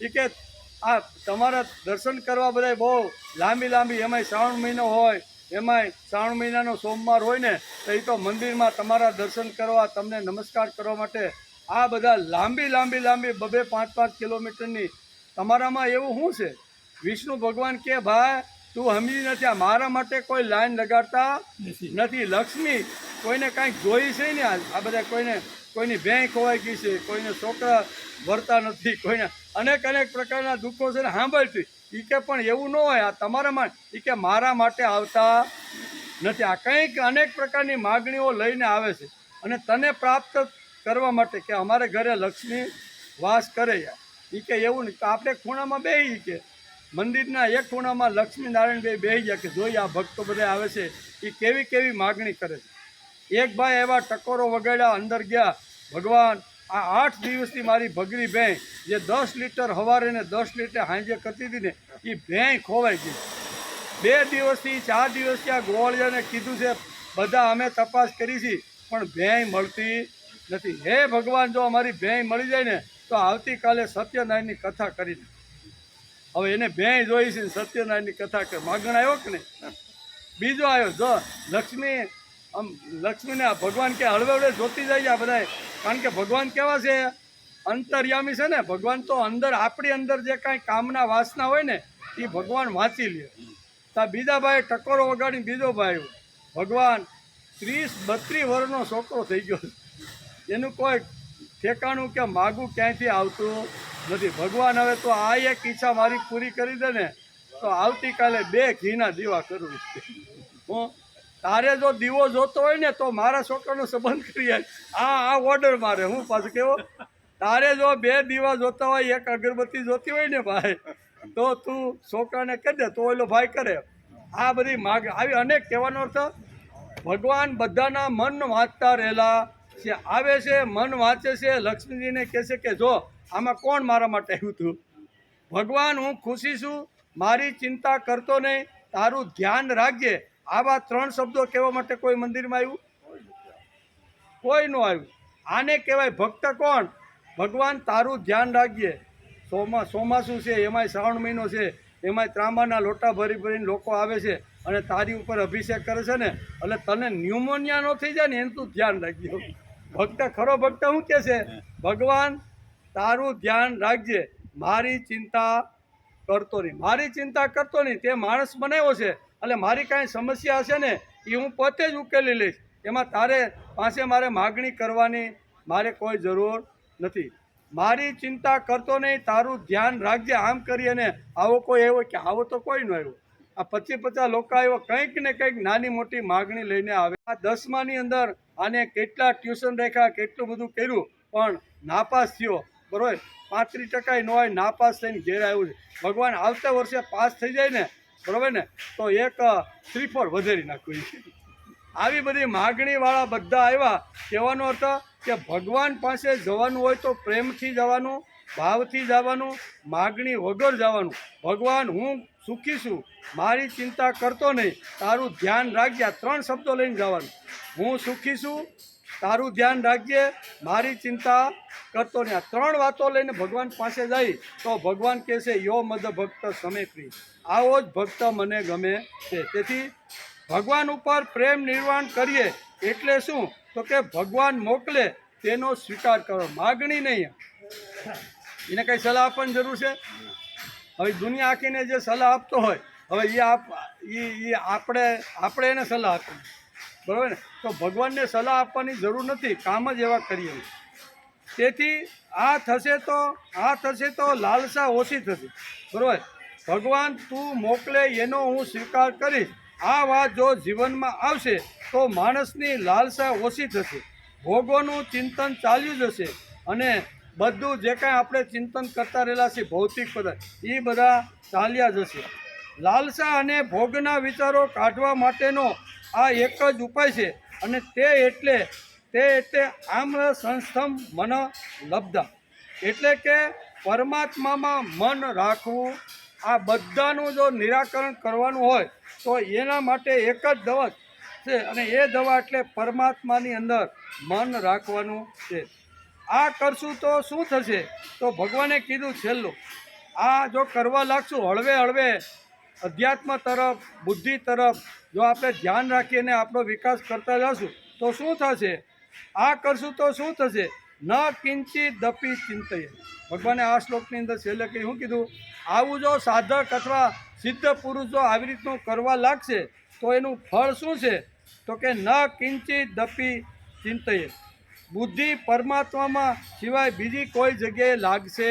એ કે આ તમારા દર્શન કરવા બધા બહુ લાંબી એમાંય શ્રાવણ મહિનો હોય, એમાંય શ્રાવણ મહિનાનો સોમવાર હોય ને, તો એ તો મંદિરમાં તમારા દર્શન કરવા, તમને નમસ્કાર કરવા માટે આ બધા લાંબી 2-5 કિલોમીટરની તમારામાં એવું શું છે? વિષ્ણુ ભગવાન કે ભાઈ તું સમજી નથી, આ મારા માટે કોઈ લાઈન લગાડતા નથી. લક્ષ્મી કોઈને કાંઈક જોઈ છે ને, આ બધા કોઈની બેંક ખોવાઈ ગઈ છે, કોઈને છોકરા ભરતા નથી, કોઈને અનેક પ્રકારના દુઃખો છે ને સાંભળતી. એ કે પણ એવું ન હોય, આ તમારામાં, એ કે મારા માટે આવતા નથી. આ કંઈક અનેક પ્રકારની માગણીઓ લઈને આવે છે અને તને પ્રાપ્ત કરવા માટે કે અમારે ઘરે લક્ષ્મી વાસ કરે. એ કે એવું નહીં, તો આપણે ખૂણામાં બેસી કે મંદિરના એક ખૂણામાં લક્ષ્મી નારાયણ બેસી ગયા કે જોઈએ આ ભક્તો બધા આવે છે એ કેવી માગણી કરે છે. એક ભાઈ એવા ટકોરો વગાડ્યા, અંદર ગયા, ભગવાન આ 8 દિવસથી મારી ભગરી ભેં જે 10 લીટર સવારે ને 10 લીટર સાંજે કરતી હતી ને, એ ભેં ખોવાઈ ગઈ. 2 દિવસથી 4 દિવસથી આ ગોવાળિયાને કીધું છે, બધા અમે તપાસ કરી છે પણ ભેં મળતી નથી. હે ભગવાન, જો અમારી ભેં મળી જાય ને તો આવતીકાલે સત્યનારાયણની કથા કરીને. હવે એને ભેં જોઈ છે, સત્યનારાયણની કથા કે માગણ આવ્યો કે નહીં. બીજો આવ્યો, જો લક્ષ્મીને ભગવાન કે હળવે હળવે જોતી જાય આ બધા, કારણ કે ભગવાન કેવા છે, અંતર્યામી છે ને. ભગવાન તો અંદર, આપણી અંદર જે કાંઈ કામના વાસના હોય ને એ ભગવાન વાંચી લે. તો બીજા ભાઈ ટકોરો વગાડીને બીજો ભાઈ, ભગવાન 30-32 વર્ષનો છોકરો થઈ ગયો, એનું કોઈ ઠેકાણું કે માગું ક્યાંયથી આવતું નથી. ભગવાન હવે તો આ એક ઈચ્છા મારી પૂરી કરી દે ને તો આવતીકાલે 2 ઘીના દીવા કરું. હું તારે જો દીવો જોતો હોય ને તો મારા છોકરાનો સંબંધ કરીએ. આ ઓર્ડર મારે હું પાછું કેવો, તારે જો 2 દીવા જોતા હોય, 1 અગરબત્તી જોતી હોય ને ભાઈ, તો તું છોકરાને કહી દે તો ઓલો ભાઈ કરે. આ બધી માગ આવી અનેક કહેવાનો અર્થ, ભગવાન બધાના મન વાંચતા રહેલા છે. આવે છે, મન વાંચે છે, લક્ષ્મીજીને કહે છે કે જો આમાં કોણ મારા માટે આવ્યું હતું. ભગવાન હું ખુશી છું, મારી ચિંતા કરતો નહીં, તારું ધ્યાન રાખજે. આવા 3 શબ્દો કહેવા માટે કોઈ મંદિરમાં આવ્યું? કોઈ ન આવ્યું. આને કહેવાય ભક્ત. કોણ? ભગવાન તારું ધ્યાન રાખજે. ચોમાસું છે, એમાંય શ્રાવણ મહિનો છે, એમાંય ત્રાંબાના લોટા ભરીને લોકો આવે છે અને તારી ઉપર અભિષેક કરે છે ને, એટલે તને ન્યુમોનિયા ન થઈ જાય ને એનું તું ધ્યાન રાખજો. ભક્ત, ખરો ભક્ત શું કહે છે? ભગવાન તારું ધ્યાન રાખજે, મારી ચિંતા કરતો નહીં. મારી ચિંતા કરતો નહીં, તે માણસ બનાવ્યો છે એટલે મારી કાંઈ સમસ્યા હશે ને એ હું પોતે જ ઉકેલી લઈશ. એમાં તારે પાસે મારે માગણી કરવાની મારે કોઈ જરૂર નથી. મારી ચિંતા કરતો નહીં, તારું ધ્યાન રાખજે. આમ કરી અને આવો કોઈ આવ્યો કે આવો તો કોઈ ન આવ્યો, આ 25-50 લોકો આવ્યો, કંઈક ને કંઈક નાની મોટી માગણી લઈને આવે. આ 10માની અંદર આને કેટલા ટ્યુશન રાખ્યા, કેટલું બધું કર્યું, પણ નાપાસ થયો. બરાબર, 35% ન હોય, નાપાસ થઈને ઘેર આવ્યું છે. ભગવાન આવતા વર્ષે પાસ થઈ જાય ને, બરાબર ને, તો એક શ્રીફળ વધારી નાખવું. આવી બધી માગણીવાળા બધા આવ્યા. કહેવાનો અર્થ કે ભગવાન પાસે જવાનું હોય તો પ્રેમથી જવાનું, ભાવથી જવાનું, માગણી વગર જવાનું. ભગવાન હું સુખી છું, મારી ચિંતા કરતો નહીં, તારું ધ્યાન રાખજે. આ 3 શબ્દો લઈને જવાનું. હું સુખી છું, તારું ધ્યાન રાખજે, મારી ચિંતા કરતો નહીં. આ 3 વાતો લઈને ભગવાન પાસે જાય તો ભગવાન કહેશે યો મદ ભક્ત સમે પ્રિય. આવો જ ભક્ત મને ગમે છે. તેથી ભગવાન ઉપર પ્રેમ નિર્વાણ કરીએ એટલે શું? તો કે ભગવાન મોકલે તેનો સ્વીકાર કરો, માગણી નહીં. એને કંઈ સલાહ આપવાની જરૂર છે? હવે દુનિયા આખીને જે સલાહ આપતો હોય, હવે એ આપણે એને સલાહ આપી, બરાબર ને? તો ભગવાનને સલાહ આપવાની જરૂર નથી, કામ જ એવા કરીએ. તેથી આ થશે તો લાલસા ઓછી થશે, બરાબર. ભગવાન તું મોકલે એનો હું સ્વીકાર કરીશ. આ વાત જો જીવનમાં આવશે તો માણસની લાલસા ઓછી થશે, ભોગોનું ચિંતન ચાલ્યું જશે અને બધું જે કાંઈ આપણે ચિંતન કરતા રહેલા છે ભૌતિક પદાર્થ, એ બધા ચાલ્યા જશે. લાલસા અને ભોગના વિચારો કાઢવા માટેનો આ એક જ ઉપાય છે અને તે એટલે આમ્ર સંસ્થમ મન લબ્ધા, એટલે કે પરમાત્મામાં મન રાખવું. આ બધાનું જો નિરાકરણ કરવાનું હોય તો એના માટે એક જ દવા છે અને એ દવા એટલે પરમાત્માની અંદર મન રાખવાનું છે. આ કરશું તો શું થશે? તો ભગવાને કીધું છેલ્લું, આ જો કરવા લાગશું હળવે હળવે અધ્યાત્મ તરફ, બુદ્ધિ તરફ જો આપણે ધ્યાન રાખીને આપણો વિકાસ કરતા જશું તો શું થશે? આ કરશું તો શું થશે? ન કિંચિત દપી ચિંતય. ભગવાને આ શ્લોકની અંદર છેલ્લે કંઈ શું કીધું? આવું જો સાધક અથવા સિદ્ધ પુરુષ જો આવી રીતનું કરવા લાગશે તો એનું ફળ શું છે? તો કે ન કિંચિત દપી ચિંતય. બુદ્ધિ પરમાત્મામાં સિવાય બીજી કોઈ જગ્યાએ લાગશે.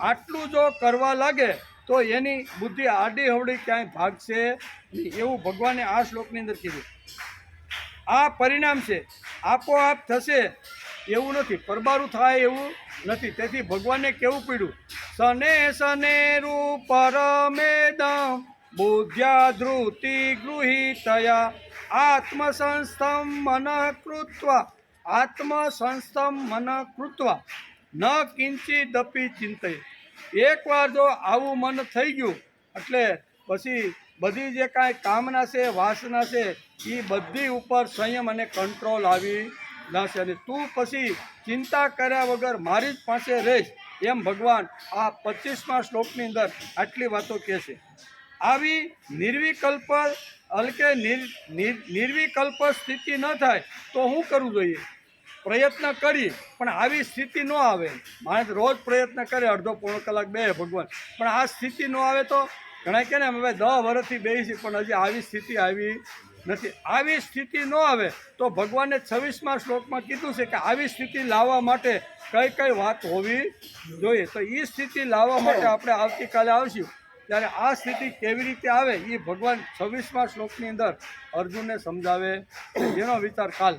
આટલું જો કરવા લાગે તો એની બુદ્ધિ આડી હવડી ક્યાંય ભાગશે નહીં, એવું ભગવાને આ શ્લોકની અંદર કીધું. આ પરિણામ છે, આપોઆપ થશે એવું નથી, પરબારું થાય એવું નથી. તેથી ભગવાનને કેવું પડ્યું? શને રૂપરમેદમ બુદ્ધ્યા ધૃતિ ગૃહીતયા આત્મસંસ્થમ મન કૃત્વા ન કિંચિદપી ચિંતય. એકવાર જો આવું મન થઈ ગયું એટલે પછી બધી જે કાંઈ કામના છે, વાસના છે, એ બધી ઉપર સંયમ અને કંટ્રોલ આવી જશે અને તું પછી ચિંતા કર્યા વગર મારી જ પાસે રહીશ. એમ ભગવાન આ 25મા શ્લોકની અંદર આટલી વાતો કહે છે. આવી નિર્વિકલ્પ સ્થિતિ ન થાય તો શું કરવું જોઈએ? પ્રયત્ન કરી પણ આવી સ્થિતિ ન આવે. માણસ રોજ પ્રયત્ન કરે, અડધો પોણો કલાક બે ભગવાન, પણ આ સ્થિતિ ન આવે તો ઘણા કહે ને અમે 10 વર્ષથી બેસી પણ હજી આવી સ્થિતિ આવી નથી. આવી સ્થિતિ ન આવે તો ભગવાને 26મા શ્લોકમાં કીધું છે કે આવી સ્થિતિ લાવવા માટે કઈ વાત હોવી જોઈએ. તો એ સ્થિતિ લાવવા માટે આપણે આવતીકાલે આવશું ત્યારે આ સ્થિતિ કેવી રીતે આવે એ ભગવાન 26મા શ્લોકની અંદર અર્જુનને સમજાવે, જેનો વિચાર કાલ